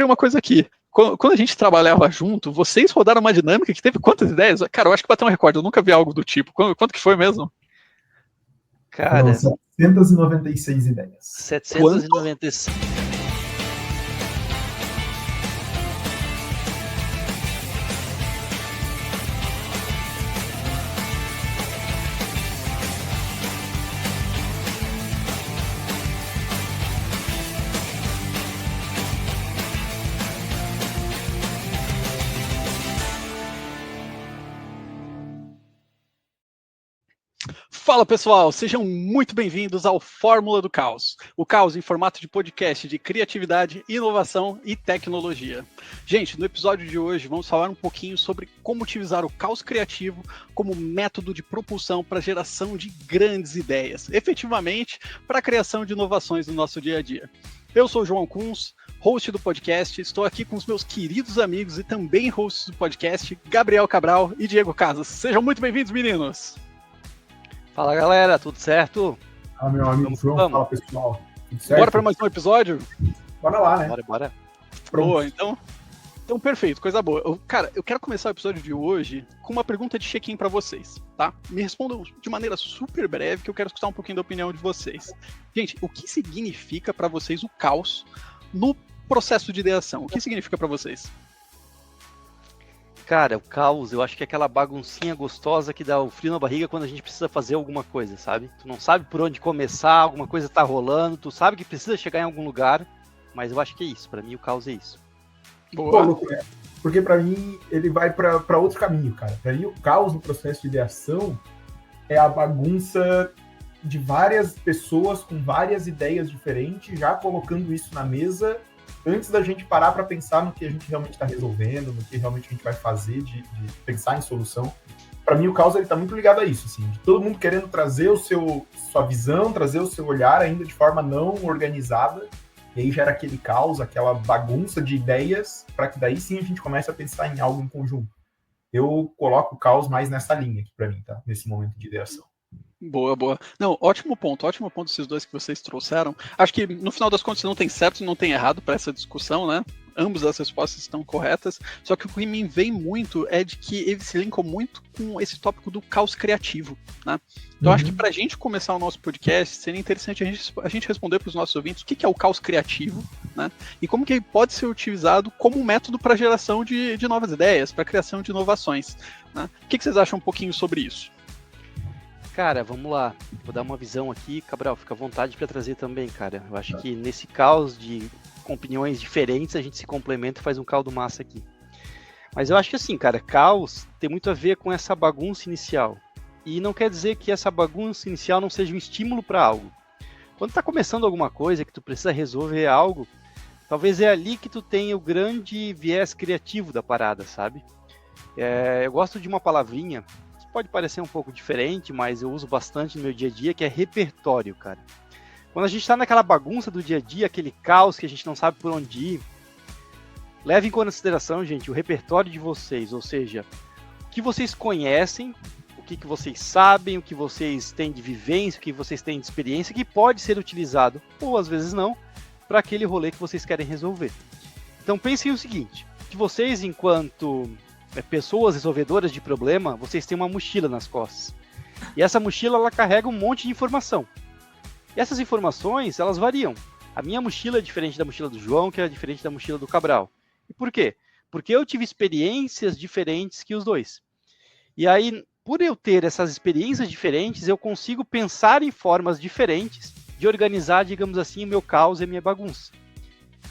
uma coisa aqui. Quando a gente trabalhava junto, vocês rodaram uma dinâmica que teve quantas ideias? Cara, eu acho que bateu um recorde, eu nunca vi algo do tipo. Quanto que foi mesmo? Cara, 796 ideias. 796. Fala pessoal, sejam muito bem-vindos ao Fórmula do Caos. O caos em formato de podcast de criatividade, inovação e tecnologia. Gente, no episódio de hoje vamos falar um pouquinho sobre como utilizar o caos criativo como método de propulsão para a geração de grandes ideias, efetivamente para a criação de inovações no nosso dia a dia. Eu sou o João Kunz, host do podcast, estou aqui com os meus queridos amigos e também hosts do podcast, Gabriel Cabral e Diego Casas. Sejam muito bem-vindos, meninos! Fala galera, tudo certo? Fala meu amigo João, fala pessoal. Tudo certo? Bora para mais um episódio? Bora lá, né? Bora. Boa, então perfeito, coisa boa. Cara, eu quero começar o episódio de hoje com uma pergunta de check-in para vocês, tá? Me respondam de maneira super breve, que eu quero escutar um pouquinho da opinião de vocês. Gente, o que significa para vocês o caos no processo de ideação? O que significa para vocês? Cara, o caos, eu acho que é aquela baguncinha gostosa que dá o frio na barriga quando a gente precisa fazer alguma coisa, sabe? Tu não sabe por onde começar, alguma coisa tá rolando, tu sabe que precisa chegar em algum lugar, mas eu acho que é isso, pra mim o caos é isso. Boa. Pô, porque pra mim ele vai pra outro caminho, cara. Pra mim o caos no processo de ideação é a bagunça de várias pessoas com várias ideias diferentes, já colocando isso na mesa antes da gente parar para pensar no que a gente realmente está resolvendo, no que realmente a gente vai fazer, de pensar em solução. Para mim, o caos está muito ligado a isso, assim, de todo mundo querendo trazer sua visão, trazer o seu olhar ainda de forma não organizada, e aí gera aquele caos, aquela bagunça de ideias, para que daí sim a gente comece a pensar em algo em conjunto. Eu coloco o caos mais nessa linha aqui para mim, tá? Nesse momento de ideação. Boa. Não, ótimo ponto esses dois que vocês trouxeram. Acho que no final das contas não tem certo e não tem errado para essa discussão, né? Ambas as respostas estão corretas, só que o que me vem muito é de que eles se linkam muito com esse tópico do caos criativo, né? Então acho que para a gente começar o nosso podcast, seria interessante a gente responder para os nossos ouvintes o que é o caos criativo, né? E como que ele pode ser utilizado como um método para a geração de novas ideias, para a criação de inovações, né? O que vocês acham um pouquinho sobre isso? Cara, vamos lá. Vou dar uma visão aqui. Cabral, fica à vontade para trazer também, cara. Eu acho que nesse caos com opiniões diferentes, a gente se complementa e faz um caldo massa aqui. Mas eu acho que assim, cara, caos tem muito a ver com essa bagunça inicial. E não quer dizer que essa bagunça inicial não seja um estímulo para algo. Quando tá começando alguma coisa, que tu precisa resolver algo, talvez é ali que tu tenha o grande viés criativo da parada, sabe? Eu gosto de uma palavrinha, pode parecer um pouco diferente, mas eu uso bastante no meu dia a dia, que é repertório, cara. Quando a gente tá naquela bagunça do dia a dia, aquele caos que a gente não sabe por onde ir, leve em consideração, gente, o repertório de vocês, ou seja, o que vocês conhecem, o que vocês sabem, o que vocês têm de vivência, o que vocês têm de experiência, que pode ser utilizado, ou às vezes não, para aquele rolê que vocês querem resolver. Então pensem o seguinte, que vocês, enquanto pessoas resolvedoras de problema, vocês têm uma mochila nas costas. E essa mochila, ela carrega um monte de informação. E essas informações, elas variam. A minha mochila é diferente da mochila do João, que é diferente da mochila do Cabral. E por quê? Porque eu tive experiências diferentes que os dois. E aí, por eu ter essas experiências diferentes, eu consigo pensar em formas diferentes de organizar, digamos assim, o meu caos e a minha bagunça.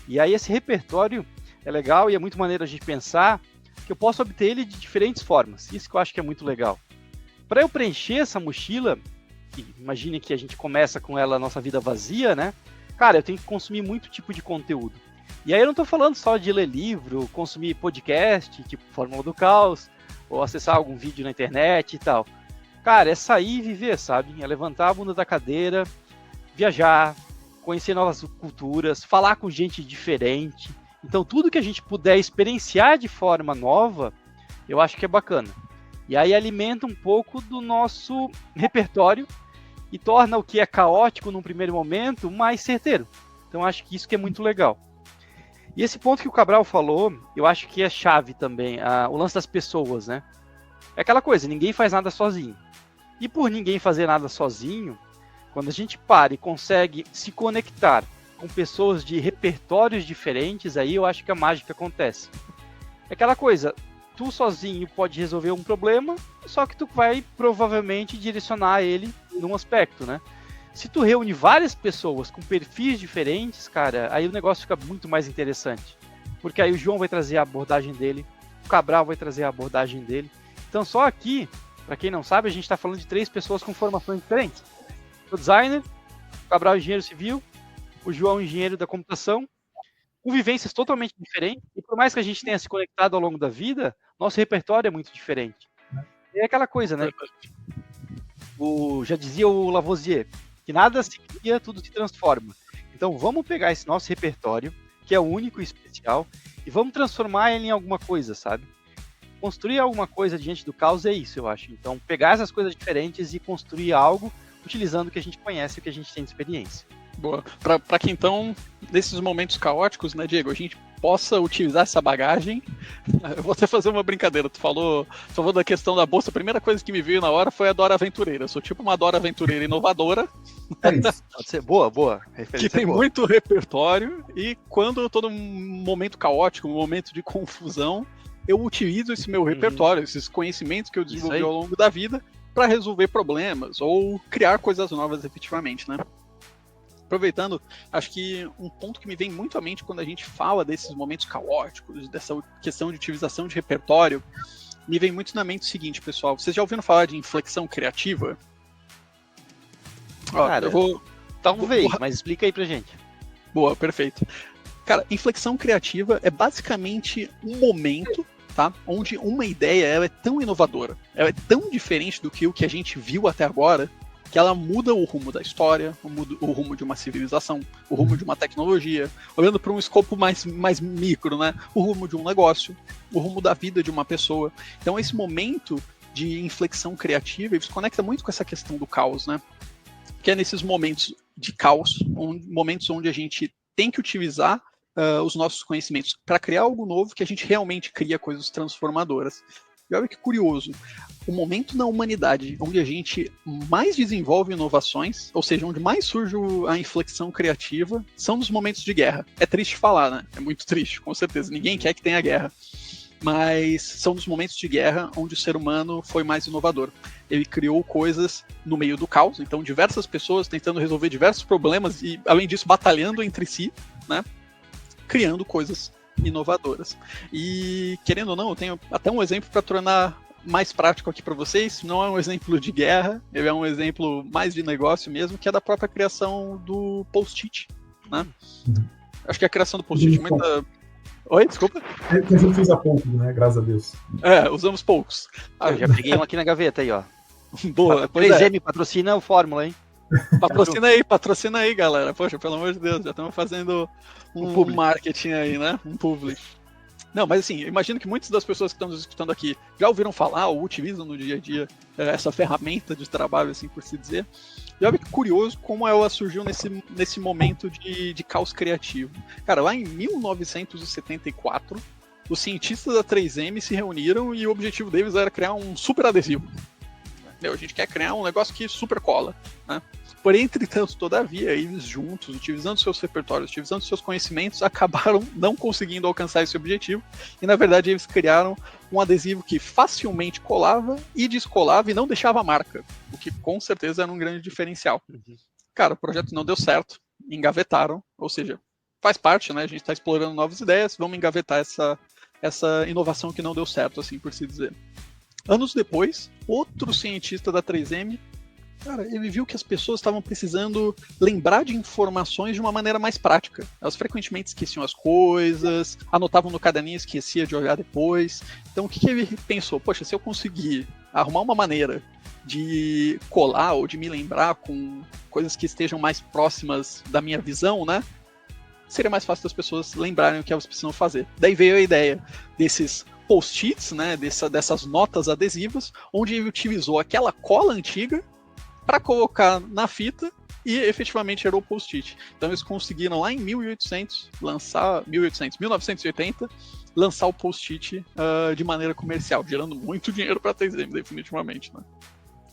E aí esse repertório é legal e é muito maneiro a gente pensar que eu posso obter ele de diferentes formas. Isso que eu acho que é muito legal. Para eu preencher essa mochila, imagine que a gente começa com ela a nossa vida vazia, né? Cara, eu tenho que consumir muito tipo de conteúdo. E aí eu não estou falando só de ler livro, consumir podcast, tipo Fórmula do Caos, ou acessar algum vídeo na internet e tal. Cara, é sair e viver, sabe? É levantar a bunda da cadeira, viajar, conhecer novas culturas, falar com gente diferente. Então, tudo que a gente puder experienciar de forma nova, eu acho que é bacana. E aí alimenta um pouco do nosso repertório e torna o que é caótico num primeiro momento mais certeiro. Então, acho que isso que é muito legal. E esse ponto que o Cabral falou, eu acho que é chave também, o lance das pessoas, né? É aquela coisa, ninguém faz nada sozinho. E por ninguém fazer nada sozinho, quando a gente para e consegue se conectar com pessoas de repertórios diferentes, aí eu acho que a mágica acontece. É aquela coisa, tu sozinho pode resolver um problema, só que tu vai provavelmente direcionar ele num aspecto, né? Se tu reúne várias pessoas com perfis diferentes, cara, aí o negócio fica muito mais interessante. Porque aí o João vai trazer a abordagem dele, o Cabral vai trazer a abordagem dele. Então só aqui, para quem não sabe, a gente está falando de 3 pessoas com formações diferentes. O designer, o Cabral engenheiro civil, o João engenheiro da computação, com vivências totalmente diferentes. E por mais que a gente tenha se conectado ao longo da vida, nosso repertório é muito diferente. É aquela coisa, né? Já dizia o Lavoisier, que nada se cria, tudo se transforma. Então vamos pegar esse nosso repertório, que é único e especial, e vamos transformar ele em alguma coisa, sabe? Construir alguma coisa diante do caos é isso, eu acho. Então pegar essas coisas diferentes e construir algo utilizando o que a gente conhece e o que a gente tem de experiência. Boa. Para que então, nesses momentos caóticos, né, Diego, a gente possa utilizar essa bagagem. Eu vou até fazer uma brincadeira. Tu falou da questão da bolsa. A primeira coisa que me veio na hora foi a Dora Aventureira. Eu sou tipo uma Dora Aventureira inovadora. É isso. Pode ser boa. Que tem muito repertório. E quando eu tô num momento caótico, num momento de confusão, eu utilizo esse meu repertório, esses conhecimentos que eu desenvolvi ao longo da vida para resolver problemas ou criar coisas novas efetivamente, né? Aproveitando, acho que um ponto que me vem muito à mente quando a gente fala desses momentos caóticos, dessa questão de utilização de repertório, me vem muito na mente o seguinte, pessoal. Vocês já ouviram falar de inflexão criativa? Cara, eu vou... Talvez, mas explica aí pra gente. Boa, perfeito. Cara, inflexão criativa é basicamente um momento, tá, onde uma ideia ela é tão inovadora, ela é tão diferente do que o que a gente viu até agora, que ela muda o rumo da história, o rumo de uma civilização, o rumo de uma tecnologia, olhando para um escopo mais micro, né? O rumo de um negócio, o rumo da vida de uma pessoa. Então esse momento de inflexão criativa, ele se conecta muito com essa questão do caos, né? Que é nesses momentos de caos, momentos onde a gente tem que utilizar os nossos conhecimentos para criar algo novo, que a gente realmente cria coisas transformadoras. E olha que curioso, o momento na humanidade onde a gente mais desenvolve inovações, ou seja, onde mais surge a inflexão criativa, são nos momentos de guerra. É triste falar, né? É muito triste, com certeza. Ninguém quer que tenha guerra. Mas são nos momentos de guerra onde o ser humano foi mais inovador. Ele criou coisas no meio do caos, então diversas pessoas tentando resolver diversos problemas e, além disso, batalhando entre si, né? Criando coisas inovadoras. E, querendo ou não, eu tenho até um exemplo para tornar mais prático aqui para vocês. Não é um exemplo de guerra, ele é um exemplo mais de negócio mesmo, que é da própria criação do Post-it, né? Acho que a criação do Post-it muita... Oi, desculpa? A gente usa pouco, né? Graças a Deus. Usamos poucos. Eu já peguei um aqui na gaveta aí, ó. Boa, 3M patrocina o Fórmula, hein? Patrocina aí, galera. Poxa, pelo amor de Deus, já estamos fazendo um marketing aí, né? Um public. Não, mas assim, imagino que muitas das pessoas que estão nos escutando aqui já ouviram falar ou utilizam no dia a dia essa ferramenta de trabalho, assim por se dizer. E olha que curioso como ela surgiu nesse momento de caos criativo. Cara, lá em 1974, os cientistas da 3M se reuniram e o objetivo deles era criar um super adesivo. A gente quer criar um negócio que super cola, né? Porém, entretanto, todavia, eles juntos, utilizando seus repertórios, utilizando seus conhecimentos, acabaram não conseguindo alcançar esse objetivo. E, na verdade, eles criaram um adesivo que facilmente colava e descolava e não deixava marca. O que, com certeza, era um grande diferencial. Cara, o projeto não deu certo, engavetaram. Ou seja, faz parte, né? A gente está explorando novas ideias, vamos engavetar essa inovação que não deu certo, assim por se dizer. Anos depois, outro cientista da 3M, cara, ele viu que as pessoas estavam precisando lembrar de informações de uma maneira mais prática. Elas frequentemente esqueciam as coisas, anotavam no caderninho e esquecia de olhar depois. Então o que ele pensou? Poxa, se eu conseguir arrumar uma maneira de colar ou de me lembrar com coisas que estejam mais próximas da minha visão, né? Seria mais fácil das pessoas lembrarem o que elas precisam fazer. Daí veio a ideia desses post-its, né? Dessas notas adesivas, onde ele utilizou aquela cola antiga para colocar na fita e efetivamente gerou o post-it. Então eles conseguiram lá em 1980, lançar o post-it de maneira comercial, gerando muito dinheiro para a 3M, definitivamente, né?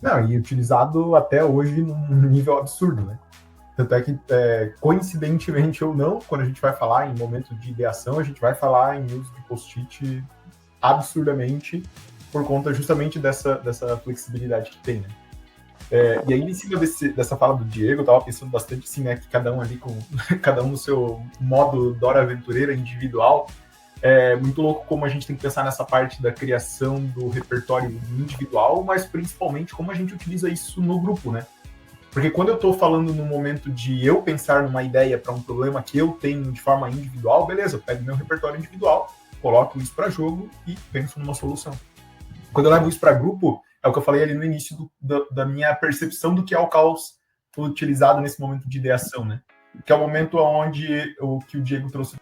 Não, e utilizado até hoje num nível absurdo, né? Tanto é que, coincidentemente ou não, quando a gente vai falar em momento de ideação, a gente vai falar em uso de post-it absurdamente por conta justamente dessa flexibilidade que tem, né? E aí, em cima dessa fala do Diego, eu tava pensando bastante assim, né, que cada um ali cada um no seu modo Dora Aventureira individual. É muito louco como a gente tem que pensar nessa parte da criação do repertório individual, mas principalmente como a gente utiliza isso no grupo, né? Porque quando eu tô falando no momento de eu pensar numa ideia para um problema que eu tenho de forma individual, beleza, eu pego meu repertório individual, coloco isso para jogo e penso numa solução. Quando eu levo isso para grupo, é o que eu falei ali no início da minha percepção do que é o caos utilizado nesse momento de ideação, né? Que é o momento onde o que o Diego trouxe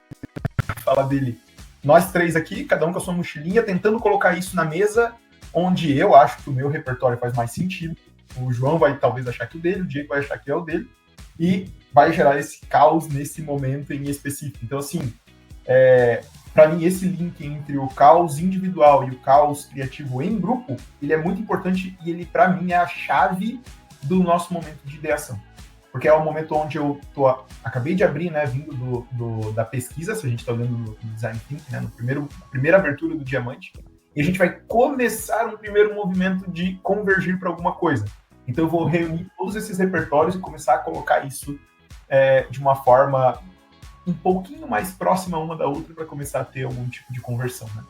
fala dele. Nós três aqui, cada um com a sua mochilinha, tentando colocar isso na mesa, onde eu acho que o meu repertório faz mais sentido. O João vai talvez achar que o dele, o Diego vai achar que é o dele, e vai gerar esse caos nesse momento em específico. Então, assim, para mim, esse link entre o caos individual e o caos criativo em grupo, ele é muito importante e ele, para mim, é a chave do nosso momento de ideação. Porque é o momento onde eu acabei de abrir, né, vindo da pesquisa, se a gente está olhando no Design Thinking, né, primeira abertura do Diamante, e a gente vai começar um primeiro movimento de convergir para alguma coisa. Então eu vou reunir todos esses repertórios e começar a colocar isso de uma forma um pouquinho mais próxima uma da outra para começar a ter algum tipo de conversão, né?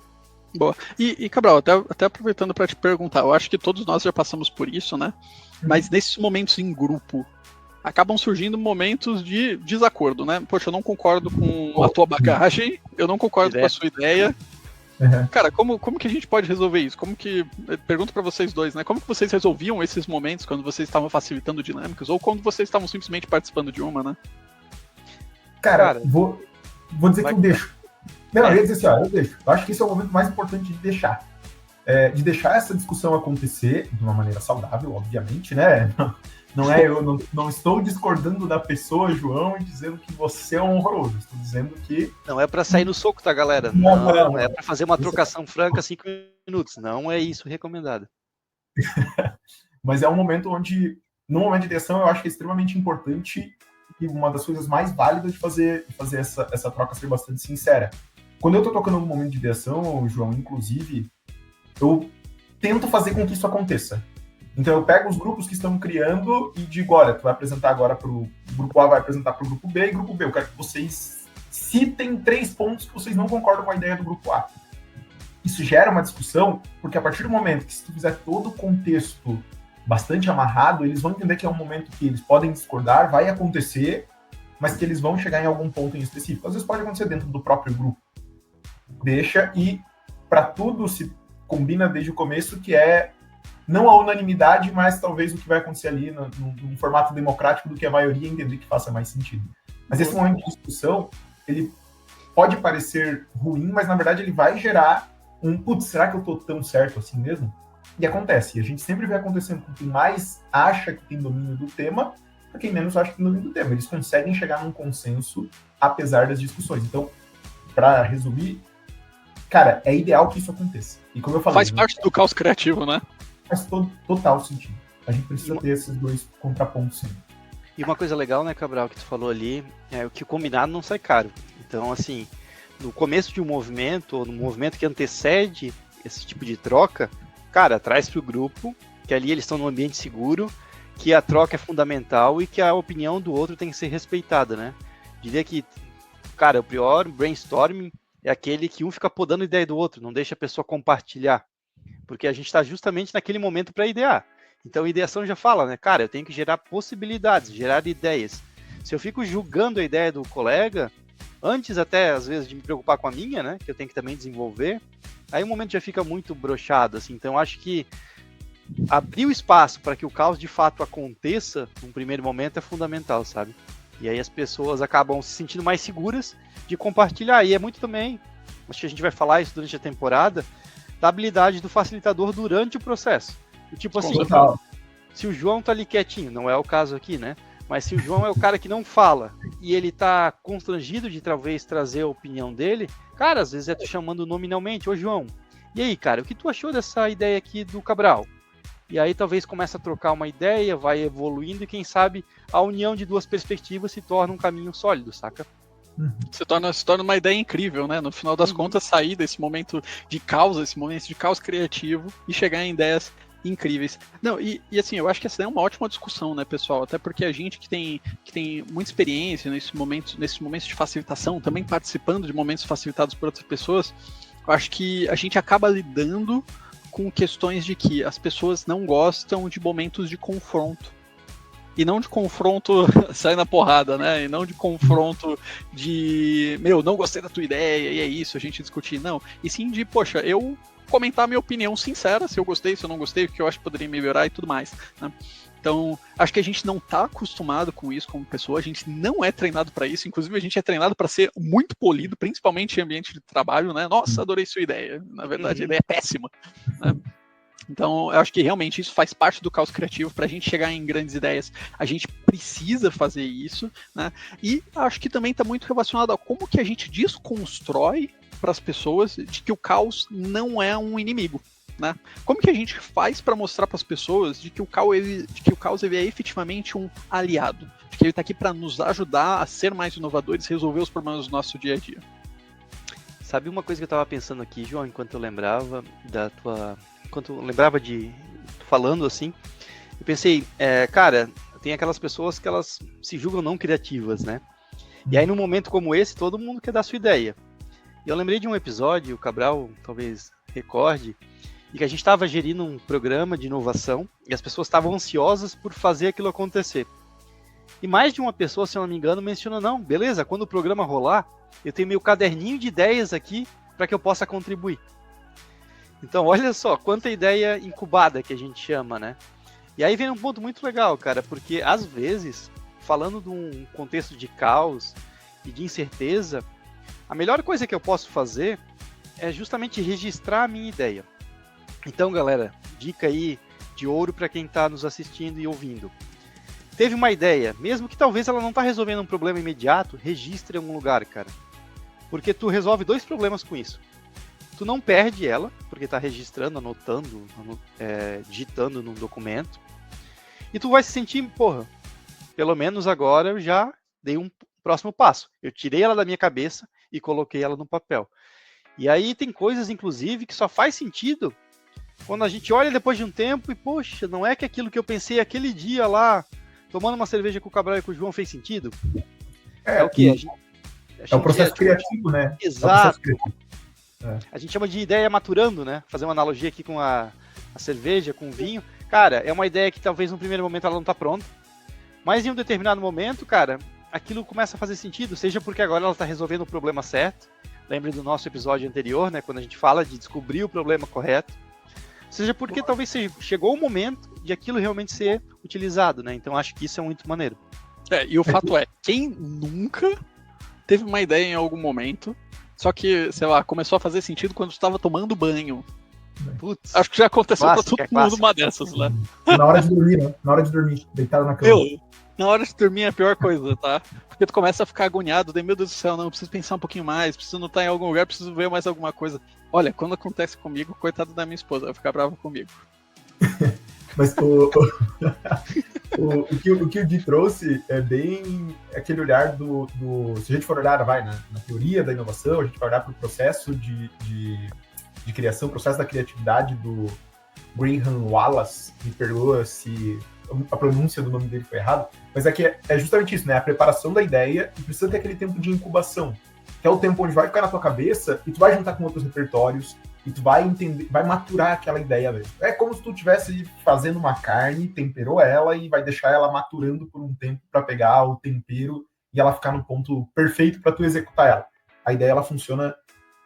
Boa. E Cabral, até aproveitando para te perguntar, eu acho que todos nós já passamos por isso, né? Mas nesses momentos em grupo, acabam surgindo momentos de desacordo, né? Poxa, eu não concordo com a tua bagagem, eu não concordo com a sua ideia. Uhum. Cara, como que a gente pode resolver isso? Pergunto para vocês dois, né? Como que vocês resolviam esses momentos quando vocês estavam facilitando dinâmicas ou quando vocês estavam simplesmente participando de uma, né? Cara, vou dizer que eu deixo. Não, eu ia dizer assim, eu deixo. Eu acho que esse é o momento mais importante de deixar. De deixar essa discussão acontecer de uma maneira saudável, obviamente, né? Eu não estou discordando da pessoa, João, e dizendo que você é um horroroso. Estou dizendo que... Não é para sair no soco, tá, galera? Não é para fazer uma trocação franca 5 minutos. Não é isso recomendado. Mas é um momento onde, no momento de ideação, eu acho que é extremamente importante e uma das coisas mais válidas de fazer essa troca ser bastante sincera. Quando eu estou tocando no momento de ideação, João, inclusive, eu tento fazer com que isso aconteça. Então eu pego os grupos que estão criando e digo, olha, tu vai apresentar agora para o grupo A, vai apresentar para o grupo B, e grupo B, eu quero que vocês citem 3 pontos que vocês não concordam com a ideia do grupo A. Isso gera uma discussão, porque a partir do momento que se tu fizer todo o contexto bastante amarrado, eles vão entender que é um momento que eles podem discordar, vai acontecer, mas que eles vão chegar em algum ponto em específico. Às vezes pode acontecer dentro do próprio grupo. Deixa, e para tudo se combina desde o começo que não a unanimidade, mas talvez o que vai acontecer ali num formato democrático do que a maioria entender que faça mais sentido. Mas esse momento de discussão, ele pode parecer ruim, mas na verdade ele vai gerar será que eu tô tão certo assim mesmo? E acontece. E a gente sempre vê acontecendo com quem mais acha que tem domínio do tema, para quem menos acha que tem domínio do tema. Eles conseguem chegar num consenso, apesar das discussões. Então, para resumir, cara, é ideal que isso aconteça. E como eu falei... Faz parte do caos criativo, né? Faz total sentido. A gente precisa ter esses dois contrapontos, sim. E uma coisa legal, né, Cabral, que tu falou ali, é que o combinado não sai caro. Então, assim, no começo de um movimento, ou no movimento que antecede esse tipo de troca, cara, traz pro grupo, que ali eles estão num ambiente seguro, que a troca é fundamental e que a opinião do outro tem que ser respeitada, né? Diria que, cara, o pior brainstorming é aquele que um fica podando a ideia do outro, não deixa a pessoa compartilhar. Porque a gente está justamente naquele momento para idear. Então a ideação já fala, né? Cara, eu tenho que gerar possibilidades, gerar ideias. Se eu fico julgando a ideia do colega, antes até, às vezes, de me preocupar com a minha, né? Que eu tenho que também desenvolver, aí o momento já fica muito broxado, assim. Então eu acho que abrir o espaço para que o caos de fato aconteça num primeiro momento é fundamental, sabe? E aí as pessoas acabam se sentindo mais seguras de compartilhar. E é muito também, acho que a gente vai falar isso durante a temporada, da habilidade do facilitador durante o processo. Tipo assim, se o João tá ali quietinho, não é o caso aqui, né? Mas se o João é o cara que não fala e ele tá constrangido de talvez trazer a opinião dele, cara, às vezes é tu chamando nominalmente, ô João, e aí, cara, o que tu achou dessa ideia aqui do Cabral? E aí talvez começa a trocar uma ideia, vai evoluindo e quem sabe a união de duas perspectivas se torna um caminho sólido, saca? Se torna uma ideia incrível, né? No final das contas, sair desse momento de caos, esse momento de caos criativo e chegar em ideias incríveis. Não, e assim, eu acho que essa é uma ótima discussão, né, pessoal? Até porque a gente que tem muita experiência nesses momentos de facilitação, também participando de momentos facilitados por outras pessoas, eu acho que a gente acaba lidando com questões de que as pessoas não gostam de momentos de confronto. E não de confronto sair na porrada, né? E não de confronto de, não gostei da tua ideia, e é isso, a gente discutir, não. E sim de, poxa, eu comentar minha opinião sincera, se eu gostei, se eu não gostei, o que eu acho que poderia melhorar e tudo mais, né? Então, acho que a gente não está acostumado com isso como pessoa, a gente não é treinado para isso, inclusive a gente é treinado para ser muito polido, principalmente em ambiente de trabalho, né? Nossa, adorei sua ideia. Na verdade, a ideia é péssima, né? Então, eu acho que realmente isso faz parte do caos criativo. Para a gente chegar em grandes ideias, a gente precisa fazer isso, né? E acho que também está muito relacionado a como que a gente desconstrói para as pessoas de que o caos não é um inimigo, né? Como que a gente faz para mostrar para as pessoas de que o caos ele é efetivamente um aliado, de que ele está aqui para nos ajudar a ser mais inovadores, resolver os problemas do nosso dia a dia. Sabe uma coisa que eu estava pensando aqui, João, enquanto eu lembrava enquanto eu lembrava de falando assim, eu pensei, cara, tem aquelas pessoas que elas se julgam não criativas, né? E aí num momento como esse, todo mundo quer dar sua ideia. E eu lembrei de um episódio, o Cabral talvez recorde, em que a gente estava gerindo um programa de inovação e as pessoas estavam ansiosas por fazer aquilo acontecer. E mais de uma pessoa, se eu não me engano, mencionou, não, beleza, quando o programa rolar, eu tenho meu caderninho de ideias aqui para que eu possa contribuir. Então, olha só, quanta ideia incubada que a gente chama, né? E aí vem um ponto muito legal, cara, porque às vezes, falando de um contexto de caos e de incerteza, a melhor coisa que eu posso fazer é justamente registrar a minha ideia. Então, galera, dica aí de ouro para quem está nos assistindo e ouvindo. Teve uma ideia, mesmo que talvez ela não está resolvendo um problema imediato, registre em algum lugar, cara. Porque tu resolve 2 problemas com isso. Tu não perde ela, porque está registrando, anotando, digitando num documento. E tu vai se sentir, porra, pelo menos agora eu já dei um próximo passo. Eu tirei ela da minha cabeça e coloquei ela no papel. E aí tem coisas, inclusive, que só faz sentido quando a gente olha depois de um tempo e, poxa, não é que aquilo que eu pensei aquele dia lá, tomando uma cerveja com o Cabral e com o João, fez sentido? É o quê? É o processo criativo, né? Exato. A gente chama de ideia maturando, né? Fazer uma analogia aqui com a cerveja, com o vinho. Cara, é uma ideia que talvez no primeiro momento ela não está pronta, mas em um determinado momento, cara, aquilo começa a fazer sentido, seja porque agora ela está resolvendo o problema certo, lembre do nosso episódio anterior, né? Quando a gente fala de descobrir o problema correto, seja porque talvez chegou o momento de aquilo realmente ser utilizado, né? Então acho que isso é muito maneiro. E o fato é, quem nunca teve uma ideia em algum momento, só que, sei lá, começou a fazer sentido quando estava tomando banho. Putz, acho que já aconteceu pra todo mundo uma dessas, né? Na hora de dormir, né? Na hora de dormir, deitado na cama. Na hora de dormir é a pior coisa, tá? Porque tu começa a ficar agoniado, daí, meu Deus do céu, não, preciso pensar um pouquinho mais, preciso anotar em algum lugar, preciso ver mais alguma coisa. Olha, quando acontece comigo, coitado da minha esposa, vai ficar brava comigo. Mas o que o Gui trouxe é bem aquele olhar do se a gente for olhar, na teoria da inovação, a gente vai olhar para o processo de criação, o processo da criatividade do Graham Wallace, me perdoa se a pronúncia do nome dele foi errada, mas é justamente isso, né? A preparação da ideia e precisa ter aquele tempo de incubação, que é o tempo onde vai ficar na tua cabeça e tu vai juntar com outros repertórios e tu vai entender, vai maturar aquela ideia mesmo. É como se tu estivesse fazendo uma carne, temperou ela e vai deixar ela maturando por um tempo para pegar o tempero e ela ficar no ponto perfeito para tu executar ela. A ideia, ela funciona,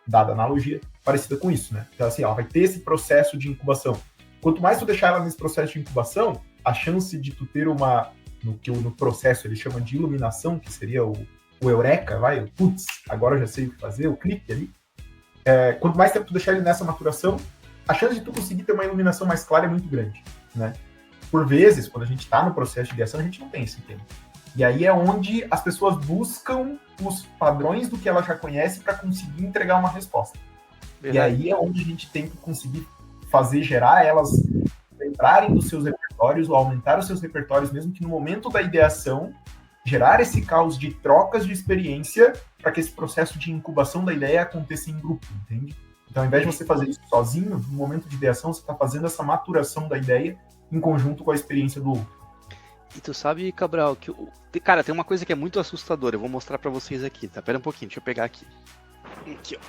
dada a analogia, parecida com isso, né? Então, assim, ela vai ter esse processo de incubação. Quanto mais tu deixar ela nesse processo de incubação, a chance de tu ter no processo ele chama de iluminação, que seria o eureka, putz, agora eu já sei o que fazer, o clique ali. Quanto mais tempo tu deixar ele nessa maturação, a chance de tu conseguir ter uma iluminação mais clara é muito grande, né? por vezes, quando a gente está no processo de ideação, a gente não tem esse tempo. E aí é onde as pessoas buscam os padrões do que ela já conhece para conseguir entregar uma resposta. Verdade. E aí é onde a gente tem que conseguir fazer gerar elas entrarem nos seus repertórios ou aumentar os seus repertórios, mesmo que no momento da ideação, gerar esse caos de trocas de experiência para que esse processo de incubação da ideia aconteça em grupo, entende? Então, ao invés de você fazer isso sozinho, no momento de ideação, você está fazendo essa maturação da ideia em conjunto com a experiência do outro. E tu sabe, Cabral, que cara, tem uma coisa que é muito assustadora, eu vou mostrar para vocês aqui, tá? Pera um pouquinho, deixa eu pegar aqui. Aqui, ó.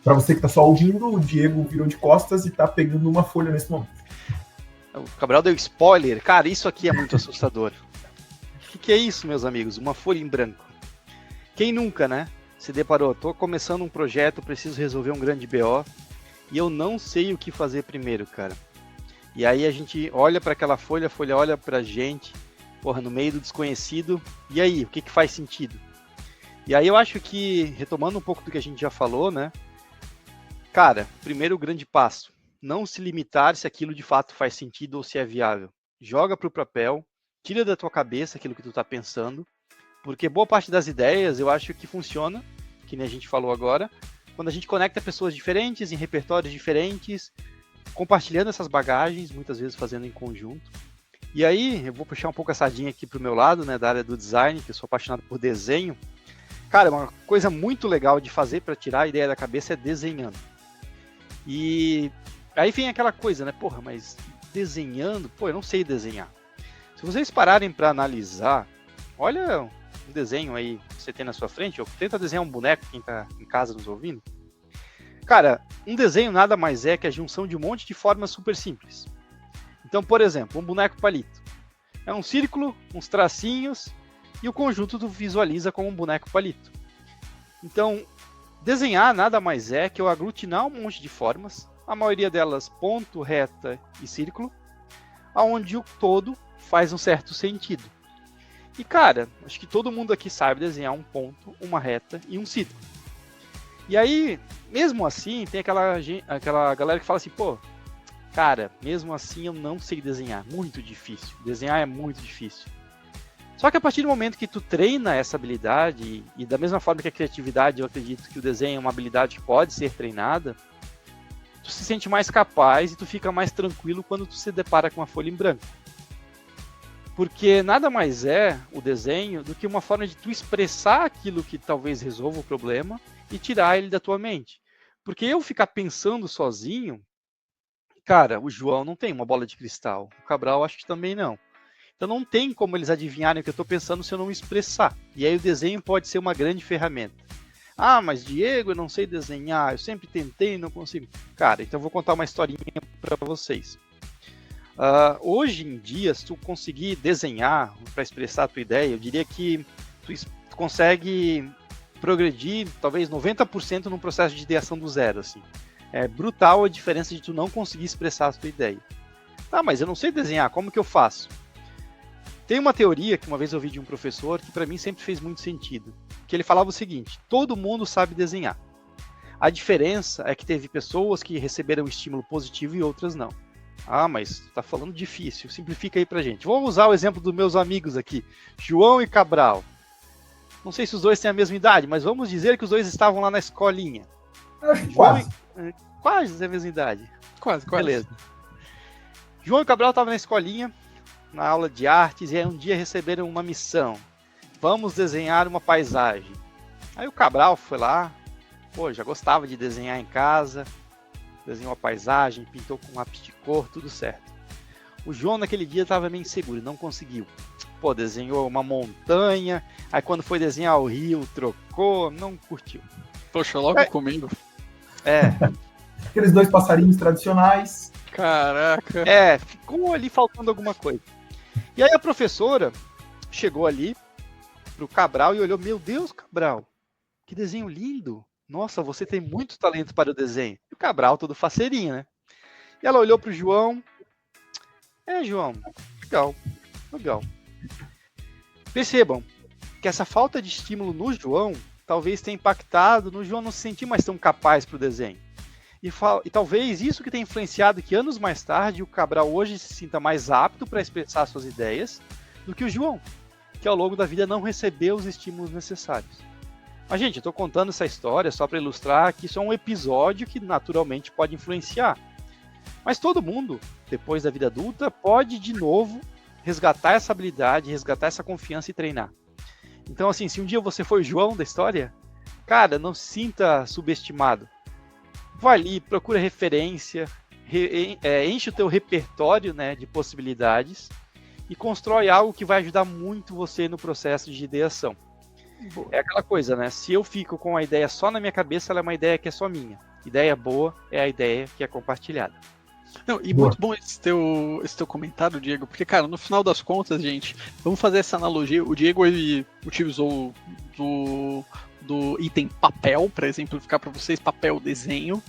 Para você que tá só ouvindo, o Diego virou de costas e tá pegando uma folha nesse momento. O Cabral deu spoiler. Cara, isso aqui é muito assustador. O que é isso, meus amigos? Uma folha em branco. Quem nunca, né? Se deparou, tô começando um projeto, preciso resolver um grande BO e eu não sei o que fazer primeiro, cara. E aí a gente olha para aquela folha, a folha olha pra gente, porra, no meio do desconhecido. E aí, o que faz sentido? E aí eu acho que, retomando um pouco do que a gente já falou, né? Cara, primeiro o grande passo, não se limitar se aquilo de fato faz sentido ou se é viável. Joga para o papel, tira da tua cabeça aquilo que tu está pensando, porque boa parte das ideias eu acho que funciona, que nem a gente falou agora, quando a gente conecta pessoas diferentes, em repertórios diferentes, compartilhando essas bagagens, muitas vezes fazendo em conjunto. E aí, eu vou puxar um pouco a sardinha aqui para o meu lado, né, da área do design, que eu sou apaixonado por desenho. Cara, uma coisa muito legal de fazer para tirar a ideia da cabeça é desenhando. E aí vem aquela coisa, né? Porra, mas desenhando, pô, eu não sei desenhar. Se vocês pararem para analisar, olha um desenho aí que você tem na sua frente, ou tenta desenhar um boneco, quem tá em casa nos ouvindo. Cara, um desenho nada mais é que a junção de um monte de formas super simples. Então, por exemplo, um boneco palito. É um círculo, uns tracinhos, e o conjunto tu visualiza como um boneco palito. Então, desenhar nada mais é que eu aglutinar um monte de formas, a maioria delas ponto, reta e círculo, aonde o todo faz um certo sentido. E cara, acho que todo mundo aqui sabe desenhar um ponto, uma reta e um círculo. E aí, mesmo assim, tem aquela galera que fala assim, pô, cara, mesmo assim eu não sei desenhar, muito difícil, desenhar é muito difícil. Só que a partir do momento que tu treina essa habilidade, e da mesma forma que a criatividade, eu acredito que o desenho é uma habilidade que pode ser treinada, tu se sente mais capaz e tu fica mais tranquilo quando tu se depara com uma folha em branco. Porque nada mais é o desenho do que uma forma de tu expressar aquilo que talvez resolva o problema e tirar ele da tua mente. Porque eu ficar pensando sozinho, cara, o João não tem uma bola de cristal, o Cabral acho que também não. Então não tem como eles adivinharem o que eu estou pensando se eu não expressar. E aí o desenho pode ser uma grande ferramenta. Ah, mas Diego, eu não sei desenhar, eu sempre tentei e não consigo. Cara, então eu vou contar uma historinha para vocês. Hoje em dia, se tu conseguir desenhar para expressar a tua ideia, eu diria que tu consegue progredir talvez 90% no processo de ideação do zero. Assim. É brutal a diferença de tu não conseguir expressar a tua ideia. Tá, mas eu não sei desenhar, como que eu faço? Tem uma teoria que uma vez eu ouvi de um professor que para mim sempre fez muito sentido, que ele falava o seguinte: todo mundo sabe desenhar. A diferença é que teve pessoas que receberam estímulo positivo e outras não. Ah, mas tá falando difícil, simplifica aí pra gente. Vou usar o exemplo dos meus amigos aqui, João e Cabral. Não sei se os dois têm a mesma idade, mas vamos dizer que os dois estavam lá na escolinha. Quase. Quase a mesma idade. Quase. Beleza. João e Cabral estavam na escolinha, na aula de artes, e aí um dia receberam uma missão. Vamos desenhar uma paisagem. Aí o Cabral foi lá, pô, já gostava de desenhar em casa, desenhou a paisagem, pintou com lápis de cor, tudo certo. O João naquele dia estava meio inseguro, não conseguiu. Pô, desenhou uma montanha, aí quando foi desenhar o rio, trocou, não curtiu. Poxa, logo comigo. Aqueles dois passarinhos tradicionais. Caraca. Ficou ali faltando alguma coisa. E aí a professora chegou ali pro Cabral e olhou, meu Deus, Cabral, que desenho lindo. Nossa, você tem muito talento para o desenho. E o Cabral todo faceirinho, né? E ela olhou pro João. João, legal. Percebam que essa falta de estímulo no João talvez tenha impactado no João não se sentir mais tão capaz para o desenho. E talvez isso que tenha influenciado que anos mais tarde o Cabral hoje se sinta mais apto para expressar suas ideias do que o João, que ao longo da vida não recebeu os estímulos necessários. Mas, gente, eu estou contando essa história só para ilustrar que isso é um episódio que naturalmente pode influenciar. Mas todo mundo, depois da vida adulta, pode de novo resgatar essa habilidade, resgatar essa confiança e treinar. Então, assim, se um dia você for o João da história, cara, não se sinta subestimado. Vai ali, procura referência, enche o teu repertório, né, de possibilidades e constrói algo que vai ajudar muito você no processo de ideação. Boa. É aquela coisa, né? Se eu fico com a ideia só na minha cabeça, ela é uma ideia que é só minha. Ideia boa é a ideia que é compartilhada. Não, e boa. Muito bom esse teu comentário, Diego, porque, cara, no final das contas, gente, vamos fazer essa analogia. O Diego, ele utilizou do item papel, para exemplificar para vocês, papel, desenho,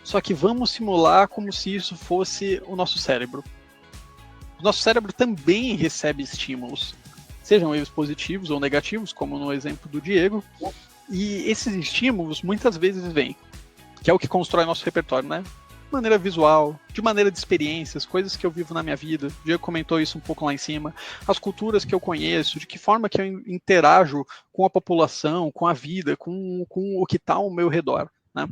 só que vamos simular como se isso fosse o nosso cérebro. O nosso cérebro também recebe estímulos, sejam eles positivos ou negativos, como no exemplo do Diego, e esses estímulos muitas vezes vêm, que é o que constrói nosso repertório, né? De maneira visual, de maneira de experiências, coisas que eu vivo na minha vida. O Diego comentou isso um pouco lá em cima. As culturas que eu conheço, de que forma que eu interajo com a população, com a vida, com o que está ao meu redor, né?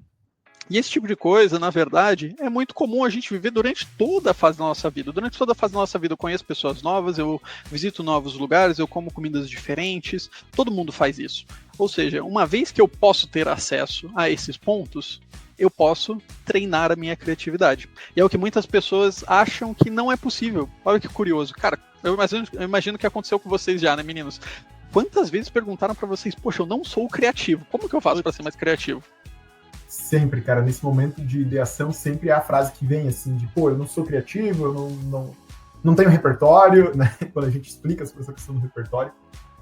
E esse tipo de coisa, na verdade, é muito comum a gente viver durante toda a fase da nossa vida. Durante toda a fase da nossa vida eu conheço pessoas novas, eu visito novos lugares, eu como comidas diferentes, todo mundo faz isso. Ou seja, uma vez que eu posso ter acesso a esses pontos, eu posso treinar a minha criatividade. E é o que muitas pessoas acham que não é possível. Olha que curioso. Cara, eu imagino que aconteceu com vocês já, né, meninos? Quantas vezes perguntaram pra vocês, poxa, eu não sou criativo, como que eu faço pra ser mais criativo? Sempre, cara, nesse momento de ideação, sempre é a frase que vem assim, de, pô, eu não sou criativo, eu não tenho repertório, né? Quando a gente explica sobre essa questão do repertório.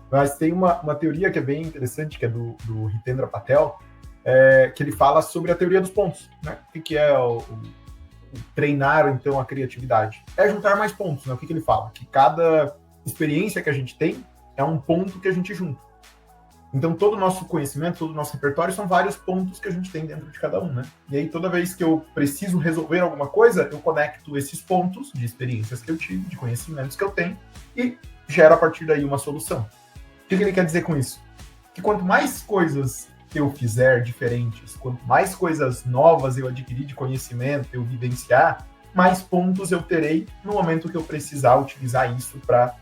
Mas tem uma teoria que é bem interessante, que é do Hitendra Patel, que ele fala sobre a teoria dos pontos, né? O que é o treinar, então, a criatividade? É juntar mais pontos, né? O que ele fala? Que cada experiência que a gente tem é um ponto que a gente junta. Então, todo o nosso conhecimento, todo o nosso repertório são vários pontos que a gente tem dentro de cada um, né? E aí, toda vez que eu preciso resolver alguma coisa, eu conecto esses pontos de experiências que eu tive, de conhecimentos que eu tenho, e gero a partir daí uma solução. O que ele quer dizer com isso? Que quanto mais coisas eu fizer diferentes, quanto mais coisas novas eu adquirir de conhecimento, eu vivenciar, mais pontos eu terei no momento que eu precisar utilizar isso para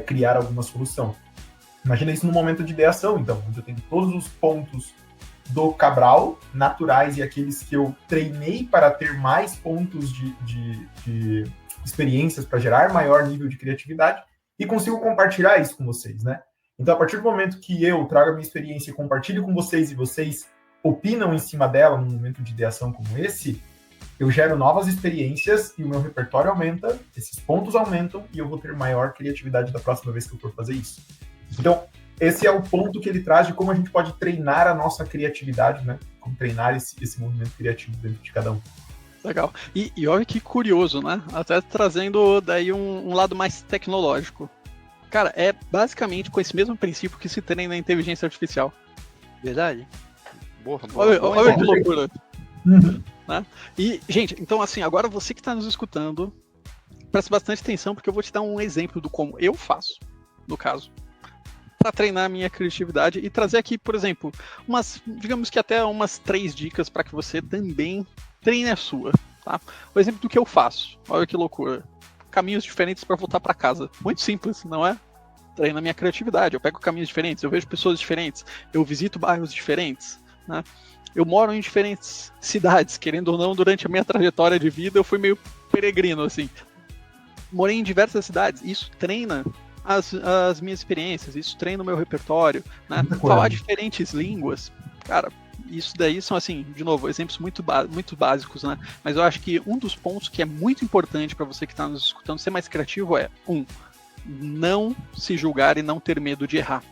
criar alguma solução. Imagina isso no momento de ideação, então, onde eu tenho todos os pontos do Cabral, naturais e aqueles que eu treinei para ter mais pontos de experiências para gerar maior nível de criatividade e consigo compartilhar isso com vocês, né? Então, a partir do momento que eu trago a minha experiência e compartilho com vocês e vocês opinam em cima dela num momento de ideação como esse, eu gero novas experiências e o meu repertório aumenta, esses pontos aumentam e eu vou ter maior criatividade da próxima vez que eu for fazer isso. Então, esse é o ponto que ele traz de como a gente pode treinar a nossa criatividade, né? Como treinar esse movimento criativo dentro de cada um. Legal. E olha que curioso, né? Até trazendo daí um lado mais tecnológico. Cara, é basicamente com esse mesmo princípio que se treina a inteligência artificial. Verdade? Boa. Olha que loucura. Né? E, gente, então assim, agora você que está nos escutando, preste bastante atenção porque eu vou te dar um exemplo do como eu faço, no caso, para treinar a minha criatividade e trazer aqui, por exemplo, digamos que até umas 3 dicas para que você também treine a sua, tá? O exemplo do que eu faço, olha que loucura. Caminhos diferentes para voltar para casa. Muito simples, não é? Treina a minha criatividade, eu pego caminhos diferentes, eu vejo pessoas diferentes, eu visito bairros diferentes, né? Eu moro em diferentes cidades, querendo ou não, durante a minha trajetória de vida eu fui meio peregrino, assim. Morei em diversas cidades, isso treina as minhas experiências, isso treina o meu repertório, né? Falar diferentes línguas, cara, isso daí são, assim, de novo, exemplos muito básicos, né? Mas eu acho que um dos pontos que é muito importante para você que está nos escutando ser mais criativo é, não se julgar e não ter medo de errar.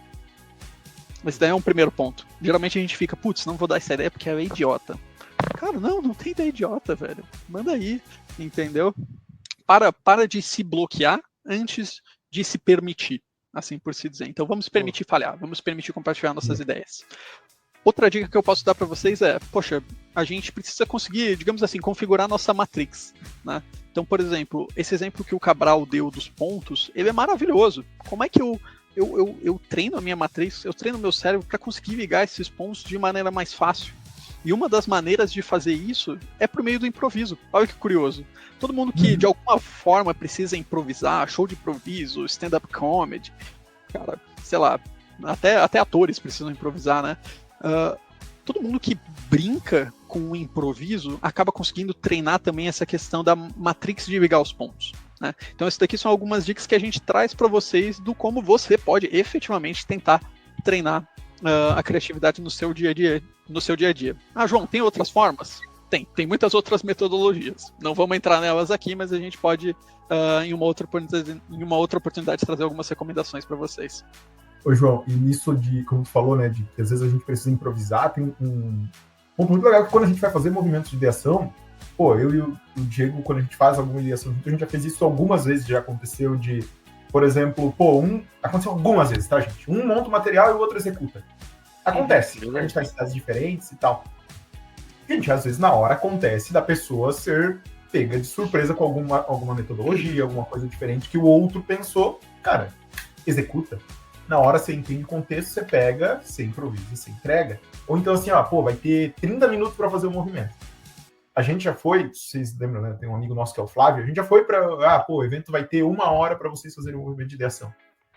Esse daí é um primeiro ponto. Geralmente a gente fica, putz, não vou dar essa ideia porque ela é idiota. Cara, não tem ideia idiota, velho. Manda aí, entendeu? Para de se bloquear antes de se permitir, assim por se dizer. Então vamos permitir falhar, vamos permitir compartilhar nossas ideias. Outra dica que eu posso dar para vocês é, poxa, a gente precisa conseguir, digamos assim, configurar nossa matrix, né? Então, por exemplo, esse exemplo que o Cabral deu dos pontos, ele é maravilhoso. Como é que eu treino a minha matrix, eu treino o meu cérebro para conseguir ligar esses pontos de maneira mais fácil? E uma das maneiras de fazer isso é por meio do improviso. Olha que curioso. Todo mundo que de alguma forma precisa improvisar, show de improviso, stand-up comedy, cara, sei lá, até atores precisam improvisar, né? Todo mundo que brinca com o improviso acaba conseguindo treinar também essa questão da matrix de ligar os pontos, né? Então, essas daqui são algumas dicas que a gente traz para vocês do como você pode efetivamente tentar treinar a criatividade no seu dia a dia. Ah, João, tem outras formas? Tem muitas outras metodologias. Não vamos entrar nelas aqui, mas a gente pode, em uma outra oportunidade, trazer algumas recomendações para vocês. Ô, João, e nisso de, como tu falou, né, de que às vezes a gente precisa improvisar, tem um ponto muito legal que quando a gente vai fazer movimentos de ideação, pô, eu e o Diego, quando a gente faz alguma ideação junto, a gente já fez isso algumas vezes, já aconteceu de, por exemplo, aconteceu algumas vezes, tá, gente? Um monta o material e o outro executa. Acontece, a gente tá em cidades diferentes e tal. Gente, às vezes na hora acontece da pessoa ser pega de surpresa com alguma metodologia, alguma coisa diferente que o outro pensou, cara, executa. Na hora você entende o contexto, você pega, você improvisa, você entrega. Ou então assim, vai ter 30 minutos para fazer o movimento. A gente já foi, vocês lembram, né? Tem um amigo nosso que é o Flávio, a gente já foi para, o evento vai ter 1 hora para vocês fazerem um movimento de ideação.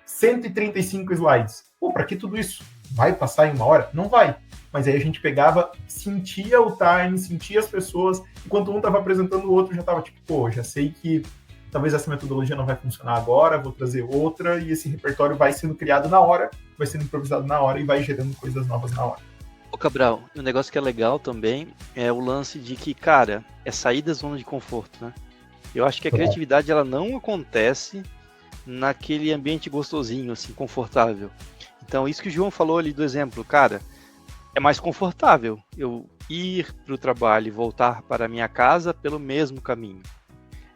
135 slides. Para que tudo isso? Vai passar em 1 hora? Não vai. Mas aí a gente pegava, sentia o time, sentia as pessoas, enquanto um estava apresentando, o outro já estava tipo, já sei que talvez essa metodologia não vai funcionar agora, vou trazer outra, e esse repertório vai sendo criado na hora, vai sendo improvisado na hora e vai gerando coisas novas na hora. Ô Cabral, um negócio que é legal também é o lance de que, cara, é sair da zona de conforto, né? Eu acho que a criatividade, ela não acontece naquele ambiente gostosinho, assim, confortável. Então, isso que o João falou ali do exemplo, cara, é mais confortável eu ir para o trabalho e voltar para a minha casa pelo mesmo caminho.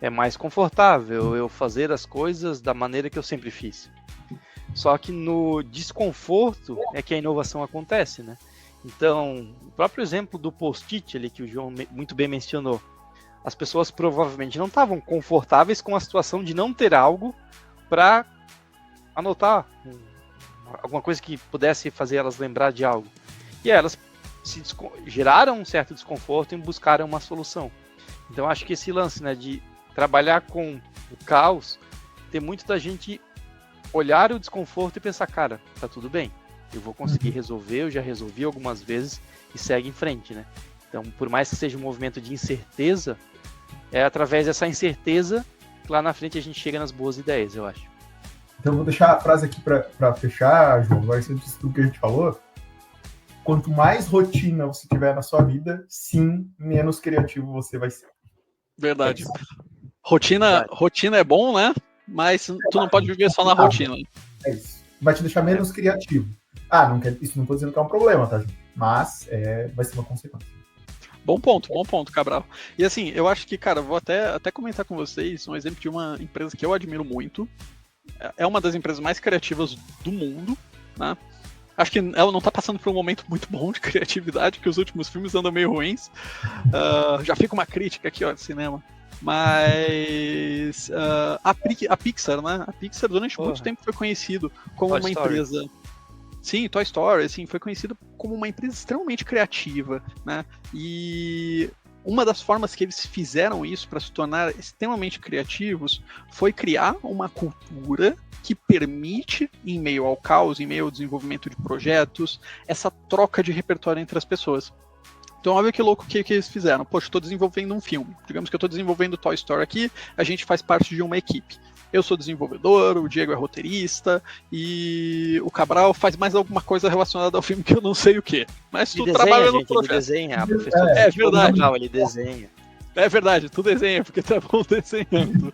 É mais confortável eu fazer as coisas da maneira que eu sempre fiz. Só que no desconforto é que a inovação acontece, né? Então, o próprio exemplo do post-it ali que o João muito bem mencionou, as pessoas provavelmente não estavam confortáveis com a situação de não ter algo para anotar alguma coisa que pudesse fazer elas lembrar de algo. E elas geraram um certo desconforto e buscaram uma solução. Então, acho que esse lance, né, de trabalhar com o caos, tem muito da gente olhar o desconforto e pensar, cara, tá tudo bem, eu vou conseguir resolver, eu já resolvi algumas vezes e segue em frente, né? Então, por mais que seja um movimento de incerteza, é através dessa incerteza que lá na frente a gente chega nas boas ideias, eu acho. Então, eu vou deixar a frase aqui para fechar, João, vai ser tudo que a gente falou. Quanto mais rotina você tiver na sua vida, sim, menos criativo você vai ser. Verdade. Rotina é bom, né? Mas tu não pode viver só na rotina. É isso. Vai te deixar menos criativo. Isso não tô dizendo que é um problema, tá, gente? Mas vai ser uma consequência. Bom ponto, Cabral. E assim, eu acho que, cara, vou até comentar com vocês um exemplo de uma empresa que eu admiro muito. É uma das empresas mais criativas do mundo, né? Acho que ela não tá passando por um momento muito bom de criatividade, que os últimos filmes andam meio ruins. Já fica uma crítica aqui, ó, de cinema. Mas a Pixar, né? A Pixar durante muito tempo foi conhecido como uma empresa... Sim, Toy Story, assim, foi conhecido como uma empresa extremamente criativa, né? E uma das formas que eles fizeram isso para se tornar extremamente criativos foi criar uma cultura que permite, em meio ao caos, em meio ao desenvolvimento de projetos, essa troca de repertório entre as pessoas. Então, olha que louco que eles fizeram. Poxa, estou desenvolvendo um filme. Digamos que eu estou desenvolvendo Toy Story aqui, a gente faz parte de uma equipe. Eu sou desenvolvedor, o Diego é roteirista e o Cabral faz mais alguma coisa relacionada ao filme que eu não sei o que. Mas tu trabalha no projeto. Ele desenha, a professora. É verdade. Não, ele desenha. É verdade, tu desenha, porque tu é bom desenhando.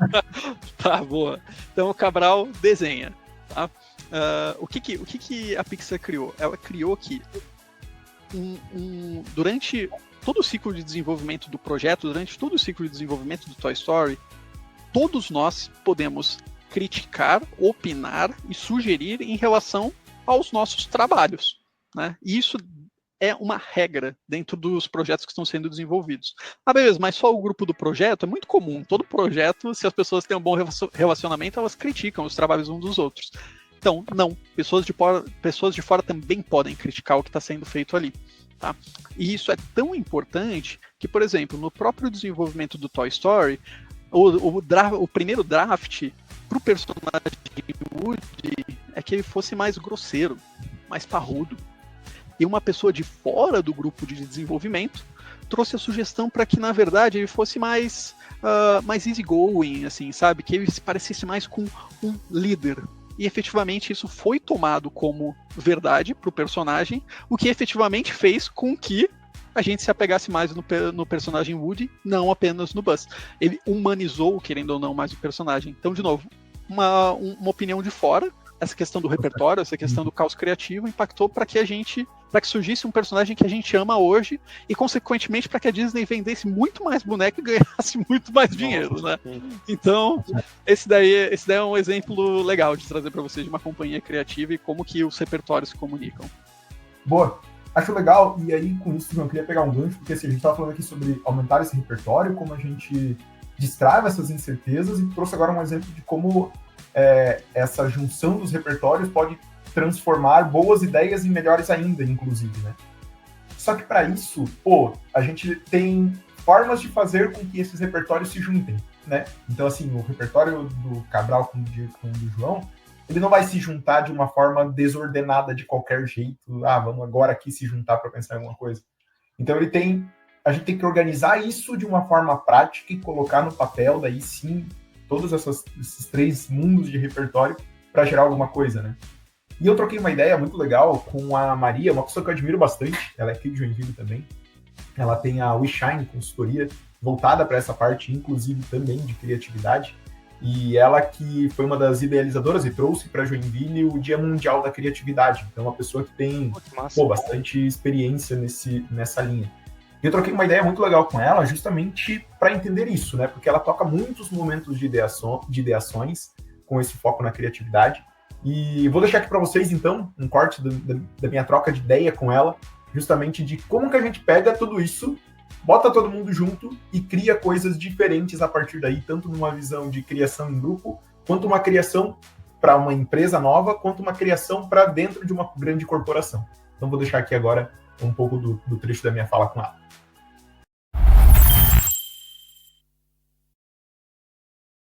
Tá, boa. Então o Cabral desenha. Tá? O que a Pixar criou? Ela criou que durante todo o ciclo de desenvolvimento do projeto, durante todo o ciclo de desenvolvimento do Toy Story, todos nós podemos criticar, opinar e sugerir em relação aos nossos trabalhos, né? E isso é uma regra dentro dos projetos que estão sendo desenvolvidos. Ah, beleza, mas só o grupo do projeto é muito comum. Todo projeto, se as pessoas têm um bom relacionamento, elas criticam os trabalhos uns dos outros. Então, não. Pessoas de fora também podem criticar o que está sendo feito ali. Tá? E isso é tão importante que, por exemplo, no próprio desenvolvimento do Toy Story, o primeiro draft para o personagem Woody é que ele fosse mais grosseiro, mais parrudo. E uma pessoa de fora do grupo de desenvolvimento trouxe a sugestão para que, na verdade, ele fosse mais easygoing, assim, sabe? Que ele se parecesse mais com um líder. E efetivamente isso foi tomado como verdade para o personagem, o que efetivamente fez com que a gente se apegasse mais no personagem Woody, não apenas no Buzz. Ele humanizou, querendo ou não, mais o personagem. Então, de novo, uma opinião de fora, essa questão do repertório, essa questão do caos criativo, impactou para que surgisse um personagem que a gente ama hoje e, consequentemente, para que a Disney vendesse muito mais boneco e ganhasse muito mais dinheiro, né? Então, esse daí é um exemplo legal de trazer para vocês de uma companhia criativa e como que os repertórios se comunicam. Boa. Acho legal, e aí com isso eu queria pegar um gancho, porque assim, a gente estava falando aqui sobre aumentar esse repertório, como a gente destrava essas incertezas, e trouxe agora um exemplo de como essa junção dos repertórios pode transformar boas ideias em melhores ainda, inclusive, né? Só que para isso, a gente tem formas de fazer com que esses repertórios se juntem, né? Então, assim, o repertório do Cabral com o do João, ele não vai se juntar de uma forma desordenada de qualquer jeito. Vamos agora aqui se juntar para pensar em alguma coisa. Então, a gente tem que organizar isso de uma forma prática e colocar no papel, daí sim, todos esses 3 mundos de repertório para gerar alguma coisa, né? E eu troquei uma ideia muito legal com a Maria, uma pessoa que eu admiro bastante, ela é aqui de Joinville também. Ela tem a WeShine, consultoria, voltada para essa parte, inclusive também de criatividade. E ela que foi uma das idealizadoras e trouxe para Joinville o Dia Mundial da Criatividade. Então, uma pessoa que tem bastante experiência nessa linha. E eu troquei uma ideia muito legal com ela, justamente para entender isso, né? Porque ela toca muitos momentos de ideações com esse foco na criatividade. E vou deixar aqui para vocês, então, um corte da minha troca de ideia com ela, justamente de como que a gente pega tudo isso, bota todo mundo junto e cria coisas diferentes a partir daí, tanto numa visão de criação em grupo, quanto uma criação para uma empresa nova, quanto uma criação para dentro de uma grande corporação. Então vou deixar aqui agora um pouco do trecho da minha fala com ela.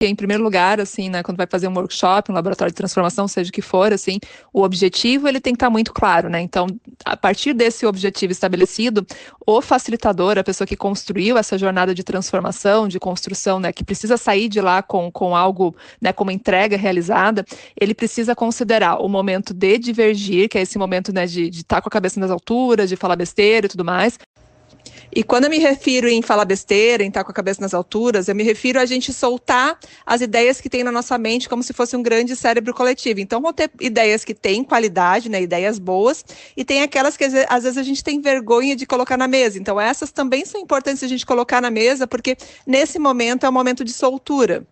Em primeiro lugar, assim, né, quando vai fazer um workshop, um laboratório de transformação, seja o que for, assim, o objetivo, ele tem que estar muito claro, né? Então, a partir desse objetivo estabelecido, o facilitador, a pessoa que construiu essa jornada de transformação, de construção, né, que precisa sair de lá com algo, né, como entrega realizada, ele precisa considerar o momento de divergir, que é esse momento, né, de estar com a cabeça nas alturas, de falar besteira e tudo mais. E quando eu me refiro em falar besteira, em estar com a cabeça nas alturas, eu me refiro a gente soltar as ideias que tem na nossa mente como se fosse um grande cérebro coletivo. Então, vão ter ideias que têm qualidade, né, ideias boas, e tem aquelas que às vezes a gente tem vergonha de colocar na mesa. Então, essas também são importantes a gente colocar na mesa, porque nesse momento é um momento de soltura.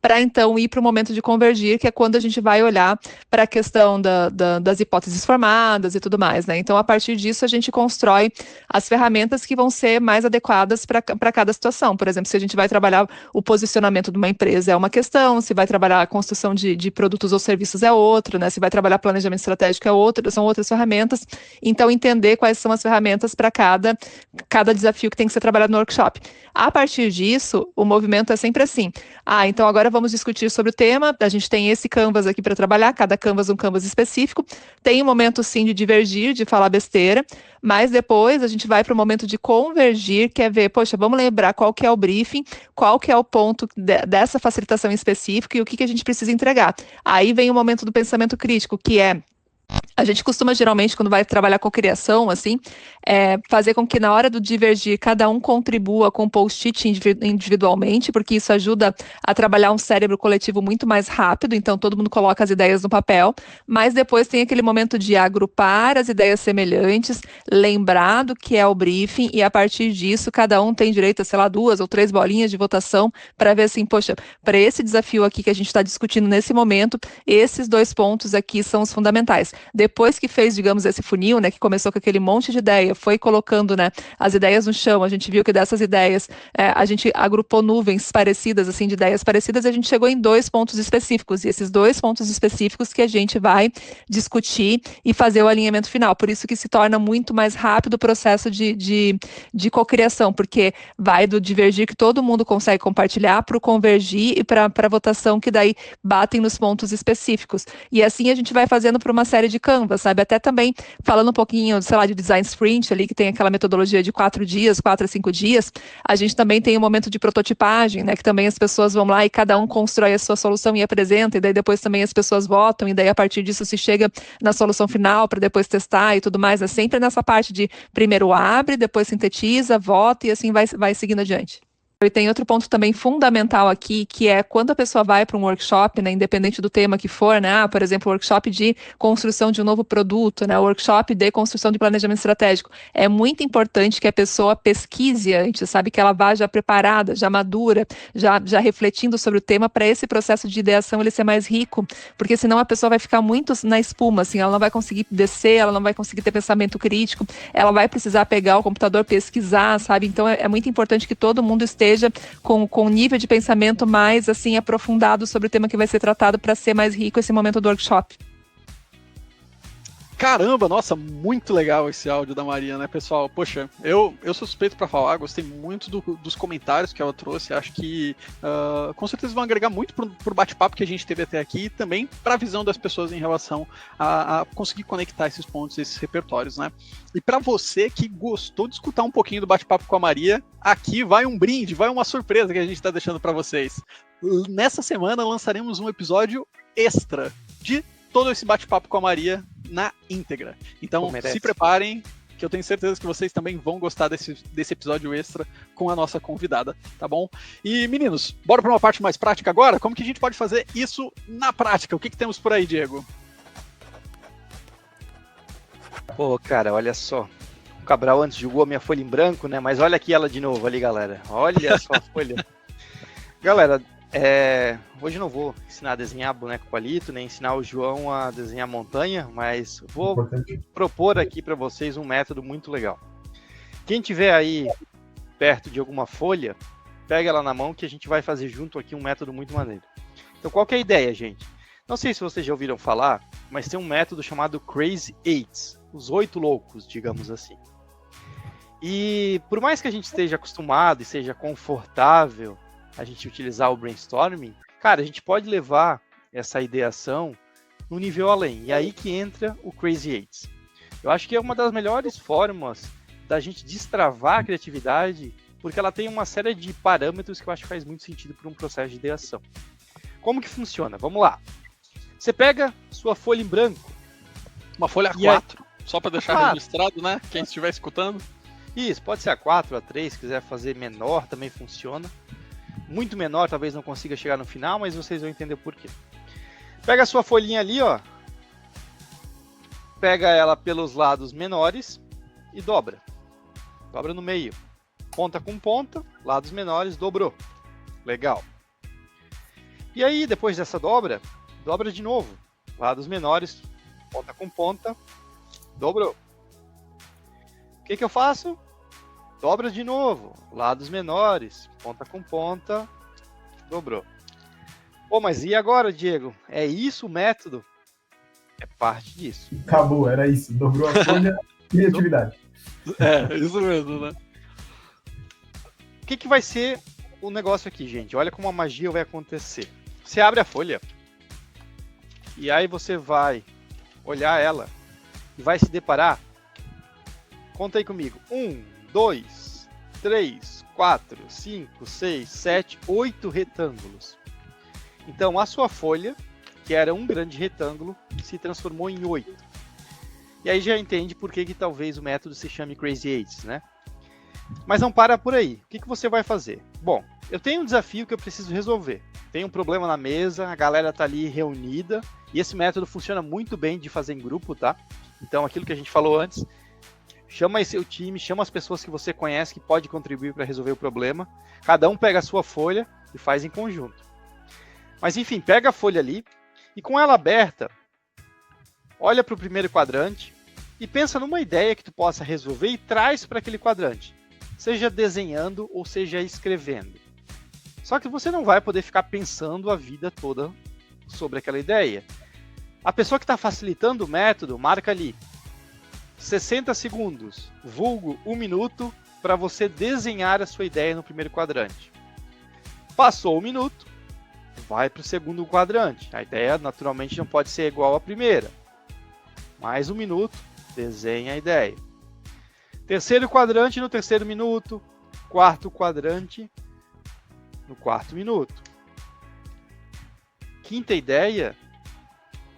Para então ir para o momento de convergir, que é quando a gente vai olhar para a questão das hipóteses formadas e tudo mais, né? Então, a partir disso, a gente constrói as ferramentas que vão ser mais adequadas para cada situação. Por exemplo, se a gente vai trabalhar o posicionamento de uma empresa, é uma questão; se vai trabalhar a construção de produtos ou serviços, é outra, né? Se vai trabalhar planejamento estratégico, é outra, são outras ferramentas. Então, entender quais são as ferramentas para cada desafio que tem que ser trabalhado no workshop. A partir disso, o movimento é sempre assim. Então agora vamos discutir sobre o tema. A gente tem esse canvas aqui para trabalhar, cada canvas um canvas específico. Tem um momento, sim, de divergir, de falar besteira, mas depois a gente vai para o momento de convergir, que é ver, vamos lembrar qual que é o briefing, qual que é o ponto dessa facilitação específica e o que a gente precisa entregar. Aí vem o momento do pensamento crítico, que é... A gente costuma, geralmente, quando vai trabalhar com criação, assim, fazer com que na hora do divergir, cada um contribua com post-it individualmente, porque isso ajuda a trabalhar um cérebro coletivo muito mais rápido, então todo mundo coloca as ideias no papel, mas depois tem aquele momento de agrupar as ideias semelhantes, lembrar do que é o briefing, e a partir disso, cada um tem direito a, 2 ou 3 bolinhas de votação, para ver assim, para esse desafio aqui que a gente está discutindo nesse momento, esses 2 pontos aqui são os fundamentais. depois que fez, digamos, esse funil, né, que começou com aquele monte de ideia, foi colocando, né, as ideias no chão, a gente viu que dessas ideias a gente agrupou nuvens parecidas, assim, de ideias parecidas, e a gente chegou em 2 pontos específicos, e esses 2 pontos específicos que a gente vai discutir e fazer o alinhamento final. Por isso que se torna muito mais rápido o processo de cocriação, porque vai do divergir que todo mundo consegue compartilhar para o convergir e para a votação que daí batem nos pontos específicos. E assim a gente vai fazendo para uma série de canvas, sabe? Até também falando um pouquinho, sei lá, de design sprint ali, que tem aquela metodologia de 4 dias, 4 a 5 dias, a gente também tem um momento de prototipagem, né? Que também as pessoas vão lá e cada um constrói a sua solução e apresenta, e daí depois também as pessoas votam, e daí a partir disso se chega na solução final para depois testar e tudo mais. É sempre nessa parte de primeiro abre, depois sintetiza, vota e assim vai seguindo adiante. E tem outro ponto também fundamental aqui, que é quando a pessoa vai para um workshop, né, independente do tema que for, né, por exemplo, workshop de construção de um novo produto, né, workshop de construção de planejamento estratégico, é muito importante que a pessoa pesquise antes, sabe, que ela vá já preparada, já madura, já refletindo sobre o tema, para esse processo de ideação ele ser mais rico, porque senão a pessoa vai ficar muito na espuma, assim, ela não vai conseguir descer, ela não vai conseguir ter pensamento crítico, ela vai precisar pegar o computador, pesquisar, sabe, então é muito importante que todo mundo esteja com um nível de pensamento mais assim aprofundado sobre o tema que vai ser tratado para ser mais rico esse momento do workshop. Caramba, nossa, muito legal esse áudio da Maria, né, pessoal? Poxa, eu sou suspeito para falar, gostei muito dos comentários que ela trouxe, acho que com certeza vão agregar muito pro bate-papo que a gente teve até aqui e também para a visão das pessoas em relação a conseguir conectar esses pontos, esses repertórios, né? E para você que gostou de escutar um pouquinho do bate-papo com a Maria, aqui vai um brinde, vai uma surpresa que a gente está deixando para vocês. Nessa semana lançaremos um episódio extra de todo esse bate-papo com a Maria na íntegra. Então, se preparem, que eu tenho certeza que vocês também vão gostar desse episódio extra com a nossa convidada, tá bom? E, meninos, bora para uma parte mais prática agora? Como que a gente pode fazer isso na prática? O que temos por aí, Diego? Pô, cara, olha só. O Cabral antes jogou a minha folha em branco, né? Mas olha aqui ela de novo ali, galera. Olha só a folha. Galera, hoje não vou ensinar a desenhar boneco palito, nem ensinar o João a desenhar montanha, mas vou propor aqui para vocês um método muito legal. Quem tiver aí perto de alguma folha, pega ela na mão que a gente vai fazer junto aqui um método muito maneiro. Então, qual que é a ideia, gente? Não sei se vocês já ouviram falar, mas tem um método chamado Crazy Eights, os 8 loucos, digamos assim. E por mais que a gente esteja acostumado e seja confortável a gente utilizar o brainstorming, cara, a gente pode levar essa ideação no nível além. E aí que entra o Crazy Eights. Eu acho que é uma das melhores formas da gente destravar a criatividade, porque ela tem uma série de parâmetros que eu acho que faz muito sentido para um processo de ideação. Como que funciona? Vamos lá. Você pega sua folha em branco. Uma folha A4, só para deixar registrado, né? Quem estiver escutando. Isso, pode ser A4, A3, se quiser fazer menor também funciona. Muito menor, talvez não consiga chegar no final, mas vocês vão entender por quê. Pega a sua folhinha ali, ó. Pega ela pelos lados menores e dobra. Dobra no meio. Ponta com ponta, lados menores, dobrou. Legal. E aí, depois dessa dobra de novo. Lados menores, ponta com ponta, dobrou. O que eu faço? Dobra de novo, lados menores, ponta com ponta, dobrou. Pô, mas e agora, Diego? É isso o método? É parte disso. Acabou, era isso. Dobrou a folha, criatividade. Isso mesmo, né? O que vai ser o negócio aqui, gente? Olha como a magia vai acontecer. Você abre a folha e aí você vai olhar ela e vai se deparar. Conta aí comigo. 1, 2, 3, 4, 5, 6, 7, 8 retângulos. Então, a sua folha, que era um grande retângulo, se transformou em 8. E aí já entende por que talvez o método se chame Crazy Eights, né? Mas não para por aí. O que você vai fazer? Bom, eu tenho um desafio que eu preciso resolver. Tem um problema na mesa, a galera está ali reunida, e esse método funciona muito bem de fazer em grupo, tá? Então, aquilo que a gente falou antes, chama aí seu time, chama as pessoas que você conhece que pode contribuir para resolver o problema. Cada um pega a sua folha e faz em conjunto. Mas enfim, pega a folha ali e com ela aberta, olha para o primeiro quadrante e pensa numa ideia que tu possa resolver e traz para aquele quadrante, seja desenhando ou seja escrevendo. Só que você não vai poder ficar pensando a vida toda sobre aquela ideia. A pessoa que está facilitando o método, marca ali 60 segundos, vulgo 1 minuto, para você desenhar a sua ideia no primeiro quadrante. Passou 1 minuto, vai para o segundo quadrante. A ideia naturalmente não pode ser igual à primeira. Mais 1 minuto, desenha a ideia. Terceiro quadrante no terceiro minuto. Quarto quadrante no quarto minuto. Quinta ideia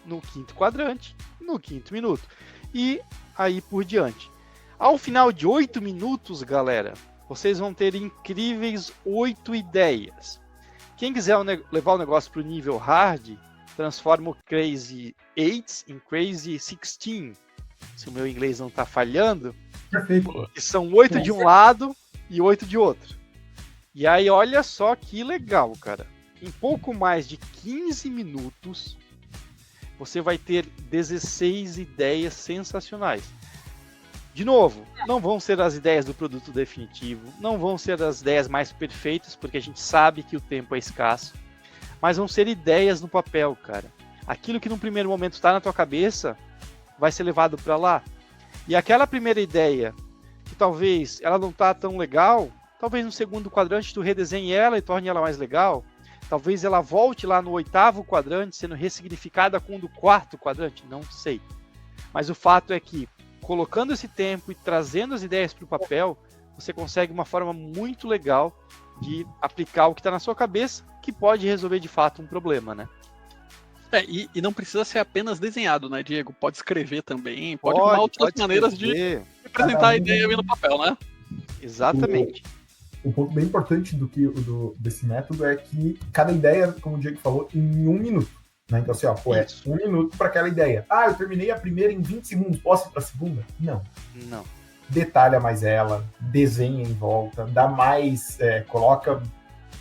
no quinto quadrante, no quinto minuto. E aí por diante. Ao final de 8 minutos, galera, vocês vão ter incríveis 8 ideias. Quem quiser levar o negócio para o nível hard, transforma o Crazy 8 em Crazy 16. Se o meu inglês não está falhando. Perfeito. Que são 8 de um lado e 8 de outro. E aí, olha só que legal, cara. Em pouco mais de 15 minutos, você vai ter 16 ideias sensacionais. De novo, não vão ser as ideias do produto definitivo, não vão ser as ideias mais perfeitas, porque a gente sabe que o tempo é escasso, mas vão ser ideias no papel, cara. Aquilo que no primeiro momento está na tua cabeça vai ser levado para lá. E aquela primeira ideia, que talvez ela não está tão legal, talvez no segundo quadrante tu redesenhe ela e torne ela mais legal. Talvez ela volte lá no 8º quadrante, sendo ressignificada com o do 4º quadrante, não sei. Mas o fato é que, colocando esse tempo e trazendo as ideias para o papel, você consegue uma forma muito legal de aplicar o que está na sua cabeça, que pode resolver de fato um problema, né? E não precisa ser apenas desenhado, né, Diego? Pode escrever também, pode arrumar outras maneiras de representar a ideia ali no papel, né? Exatamente. Um ponto bem importante desse método é que cada ideia, como o Diego falou, em 1 minuto. Né? Então, assim, ó, é 1 minuto para aquela ideia. Ah, eu terminei a primeira em 20 segundos, posso ir para a segunda? Não. Detalha mais ela, desenha em volta, dá mais, coloca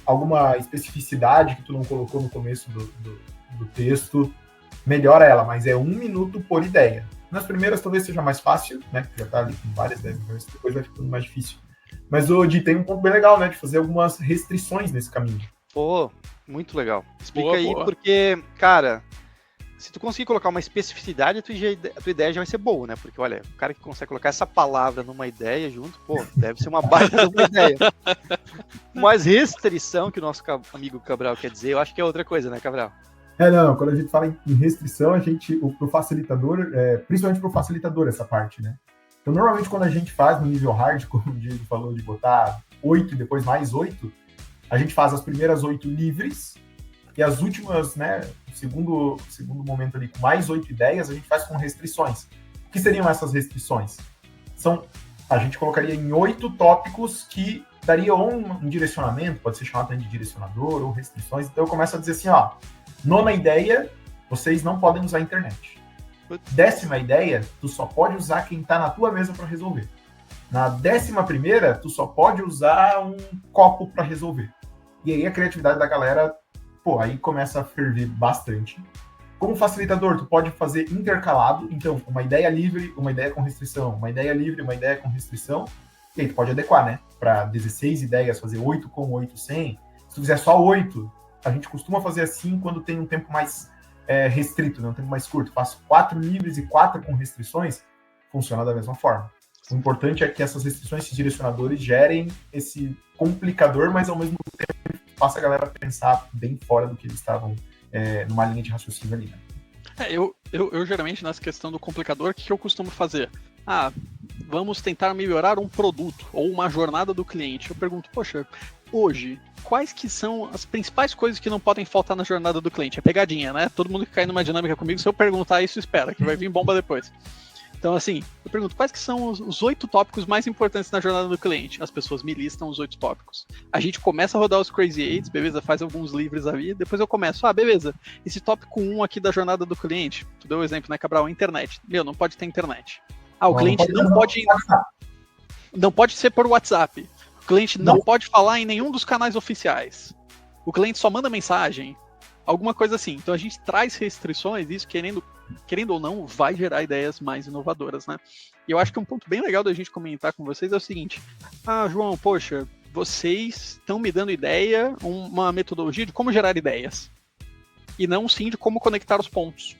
alguma especificidade que tu não colocou no começo do texto, melhora ela, mas é 1 minuto por ideia. Nas primeiras talvez seja mais fácil, né? Porque já tá ali com várias ideias, depois vai ficando mais difícil. Mas o Di tem um ponto bem legal, né? De fazer algumas restrições nesse caminho. Pô, muito legal. Explica aí, porque, cara, se tu conseguir colocar uma especificidade, a tua ideia já vai ser boa, né? Porque, olha, o cara que consegue colocar essa palavra numa ideia junto, pô, deve ser uma baita de uma ideia. Mas restrição, que o nosso amigo Cabral quer dizer, eu acho que é outra coisa, né, Cabral? Não, quando a gente fala em restrição, pro facilitador, principalmente pro facilitador essa parte, né? Então, normalmente, quando a gente faz no nível hard, como o Diego falou, de botar 8 e depois mais 8, a gente faz as primeiras 8 livres e as últimas, né, segundo momento ali, com mais 8 ideias, a gente faz com restrições. O que seriam essas restrições? A gente colocaria em 8 tópicos que daria um direcionamento, pode ser chamado de direcionador ou restrições. Então, eu começo a dizer assim, ó, 9ª ideia, vocês não podem usar a internet. 10ª ideia, tu só pode usar quem tá na tua mesa para resolver. Na 11ª, tu só pode usar um copo para resolver. E aí a criatividade da galera, pô, aí começa a ferver bastante. Como facilitador, tu pode fazer intercalado, então, uma ideia livre, uma ideia com restrição, uma ideia livre, uma ideia com restrição, e aí tu pode adequar, né? Para 16 ideias, fazer 8 com 8 sem. Se tu fizer só 8, a gente costuma fazer assim quando tem um tempo mais restrito, né? Um tempo mais curto. Faço 4 livres e 4 com restrições, funciona da mesma forma. O importante é que essas restrições, esses direcionadores, gerem esse complicador, mas ao mesmo tempo faça a galera pensar bem fora do que eles estavam numa linha de raciocínio ali, né? Eu geralmente, nessa questão do complicador, o que eu costumo fazer? Vamos tentar melhorar um produto ou uma jornada do cliente. Eu pergunto, poxa, hoje, quais que são as principais coisas que não podem faltar na jornada do cliente? É pegadinha, né? Todo mundo que cai numa dinâmica comigo, se eu perguntar isso, espera, que vai vir bomba depois. Então, assim, eu pergunto, quais que são os 8 tópicos mais importantes na jornada do cliente? As pessoas me listam os 8 tópicos. A gente começa a rodar os Crazy 8, beleza? Faz alguns livres ali, depois eu começo, beleza, esse tópico 1 aqui da jornada do cliente, tu deu o exemplo, né, Cabral? Internet. Não pode ter internet. O cliente não pode ser por WhatsApp. O cliente não pode falar em nenhum dos canais oficiais. O cliente só manda mensagem. Alguma coisa assim. Então a gente traz restrições, isso querendo querendo ou não, vai gerar ideias mais inovadoras, né? E eu acho que um ponto bem legal da gente comentar com vocês é o seguinte: João, poxa, vocês estão me dando ideia, uma metodologia de como gerar ideias, e não sim de como conectar os pontos.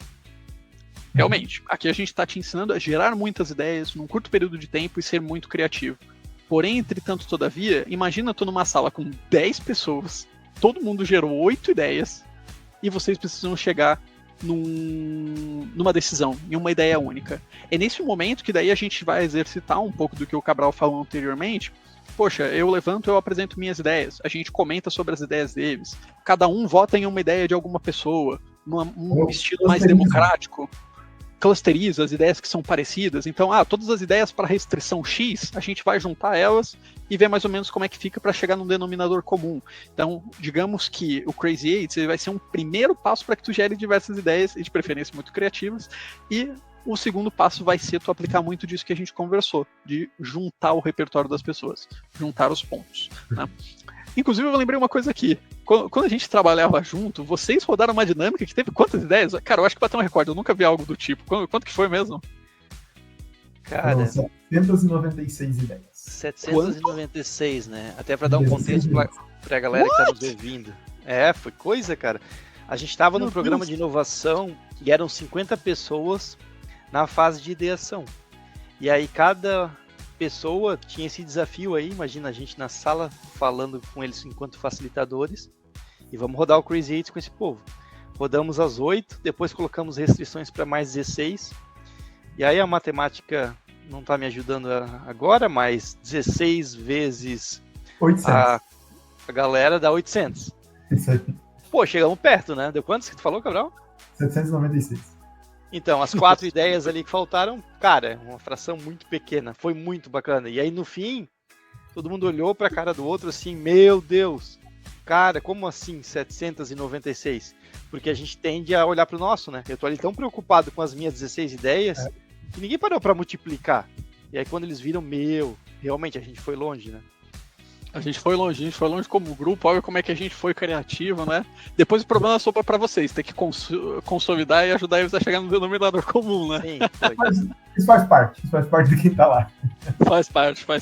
Realmente, aqui a gente está te ensinando a gerar muitas ideias num curto período de tempo e ser muito criativo. Porém, entretanto, todavia, imagina tu numa sala com 10 pessoas, todo mundo gerou 8 ideias, e vocês precisam chegar numa decisão, em uma ideia única. É nesse momento que daí a gente vai exercitar um pouco do que o Cabral falou anteriormente. Poxa, eu levanto, eu apresento minhas ideias, a gente comenta sobre as ideias deles, cada um vota em uma ideia de alguma pessoa, num estilo mais democrático, clusteriza as ideias que são parecidas. Então, todas as ideias para restrição X, a gente vai juntar elas e ver mais ou menos como é que fica para chegar num denominador comum. Então, digamos que o Crazy Eights vai ser um primeiro passo para que tu gere diversas ideias, e de preferência muito criativas, e o segundo passo vai ser tu aplicar muito disso que a gente conversou, de juntar o repertório das pessoas, juntar os pontos, né? Inclusive, eu lembrei uma coisa aqui. Quando a gente trabalhava junto, vocês rodaram uma dinâmica que teve quantas ideias? Cara, eu acho que bateu um recorde, eu nunca vi algo do tipo. Quanto que foi mesmo? Cara, 796 ideias. 796, né? Até para dar um contexto pra galera que tá nos ouvindo. Foi coisa, cara. A gente tava num programa de inovação e eram 50 pessoas na fase de ideação. E aí cada pessoa tinha esse desafio aí, imagina a gente na sala falando com eles enquanto facilitadores, e vamos rodar o Crazy Eights com esse povo. Rodamos as 8, depois colocamos restrições para mais 16, e aí a matemática não está me ajudando agora, mas 16 vezes 800. A galera dá 800. Isso aí. Pô, chegamos perto, né? Deu quantos que tu falou, Cabral? 796. Então, as 4 ideias ali que faltaram, cara, uma fração muito pequena, foi muito bacana. E aí, no fim, todo mundo olhou pra cara do outro assim, meu Deus, cara, como assim 796? Porque a gente tende a olhar pro nosso, né? Eu tô ali tão preocupado com as minhas 16 ideias, que ninguém parou pra multiplicar. E aí, quando eles viram, realmente a gente foi longe, né? A gente foi longe como grupo, olha como é que a gente foi criativo, né? Depois o problema sobrou pra vocês, ter que consolidar e ajudar eles a chegar no denominador comum, né? Sim, isso faz parte de quem tá lá. Faz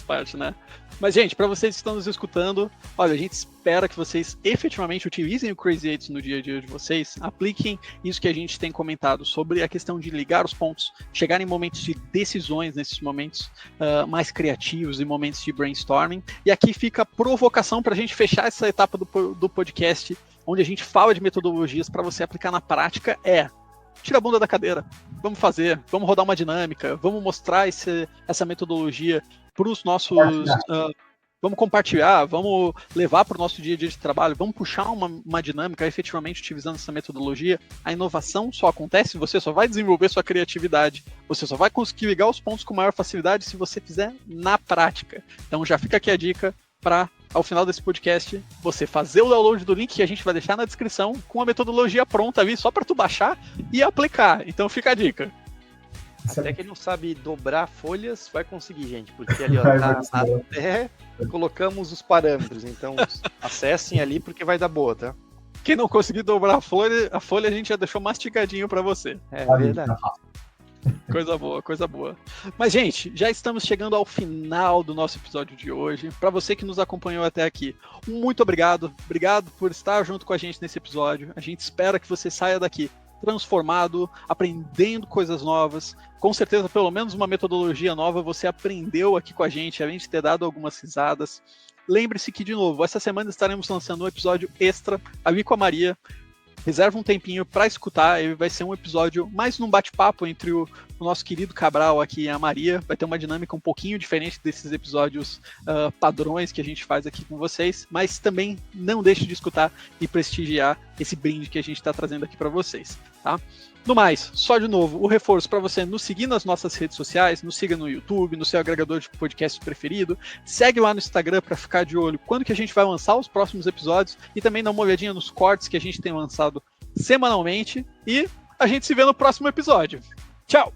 parte, né? Mas, gente, para vocês que estão nos escutando, olha, a gente espera que vocês efetivamente utilizem o Crazy Eights no dia a dia de vocês, apliquem isso que a gente tem comentado sobre a questão de ligar os pontos, chegar em momentos de decisões, nesses momentos mais criativos e momentos de brainstorming. E aqui fica a provocação para a gente fechar essa etapa do podcast, onde a gente fala de metodologias para você aplicar na prática, tira a bunda da cadeira, vamos fazer, vamos rodar uma dinâmica, vamos mostrar essa metodologia para os nossos... vamos compartilhar, vamos levar para o nosso dia a dia de trabalho, vamos puxar uma dinâmica efetivamente utilizando essa metodologia. A inovação só acontece, você só vai desenvolver sua criatividade, você só vai conseguir ligar os pontos com maior facilidade se você fizer na prática. Então já fica aqui a dica para, ao final desse podcast, você fazer o download do link que a gente vai deixar na descrição com a metodologia pronta ali, só para tu baixar e aplicar. Então fica a dica. Até quem não sabe dobrar folhas vai conseguir, gente, porque ali até colocamos os parâmetros, então acessem ali porque vai dar boa, tá? Quem não conseguir dobrar a folha a gente já deixou mastigadinho para você. É verdade. Coisa boa. Mas, gente, já estamos chegando ao final do nosso episódio de hoje. Para você que nos acompanhou até aqui, muito obrigado. Obrigado por estar junto com a gente nesse episódio. A gente espera que você saia daqui transformado, aprendendo coisas novas. Com certeza, pelo menos uma metodologia nova você aprendeu aqui com a gente, além de ter dado algumas risadas. Lembre-se que, de novo, essa semana estaremos lançando um episódio extra ali com a Maria. Reserva um tempinho para escutar, ele vai ser um episódio mais num bate-papo entre o nosso querido Cabral aqui e a Maria. Vai ter uma dinâmica um pouquinho diferente desses episódios padrões que a gente faz aqui com vocês, mas também não deixe de escutar e prestigiar esse brinde que a gente está trazendo aqui para vocês, tá? No mais, só de novo, o reforço para você nos seguir nas nossas redes sociais, nos siga no YouTube, no seu agregador de podcast preferido, segue lá no Instagram para ficar de olho quando que a gente vai lançar os próximos episódios e também dá uma olhadinha nos cortes que a gente tem lançado semanalmente e a gente se vê no próximo episódio. Tchau!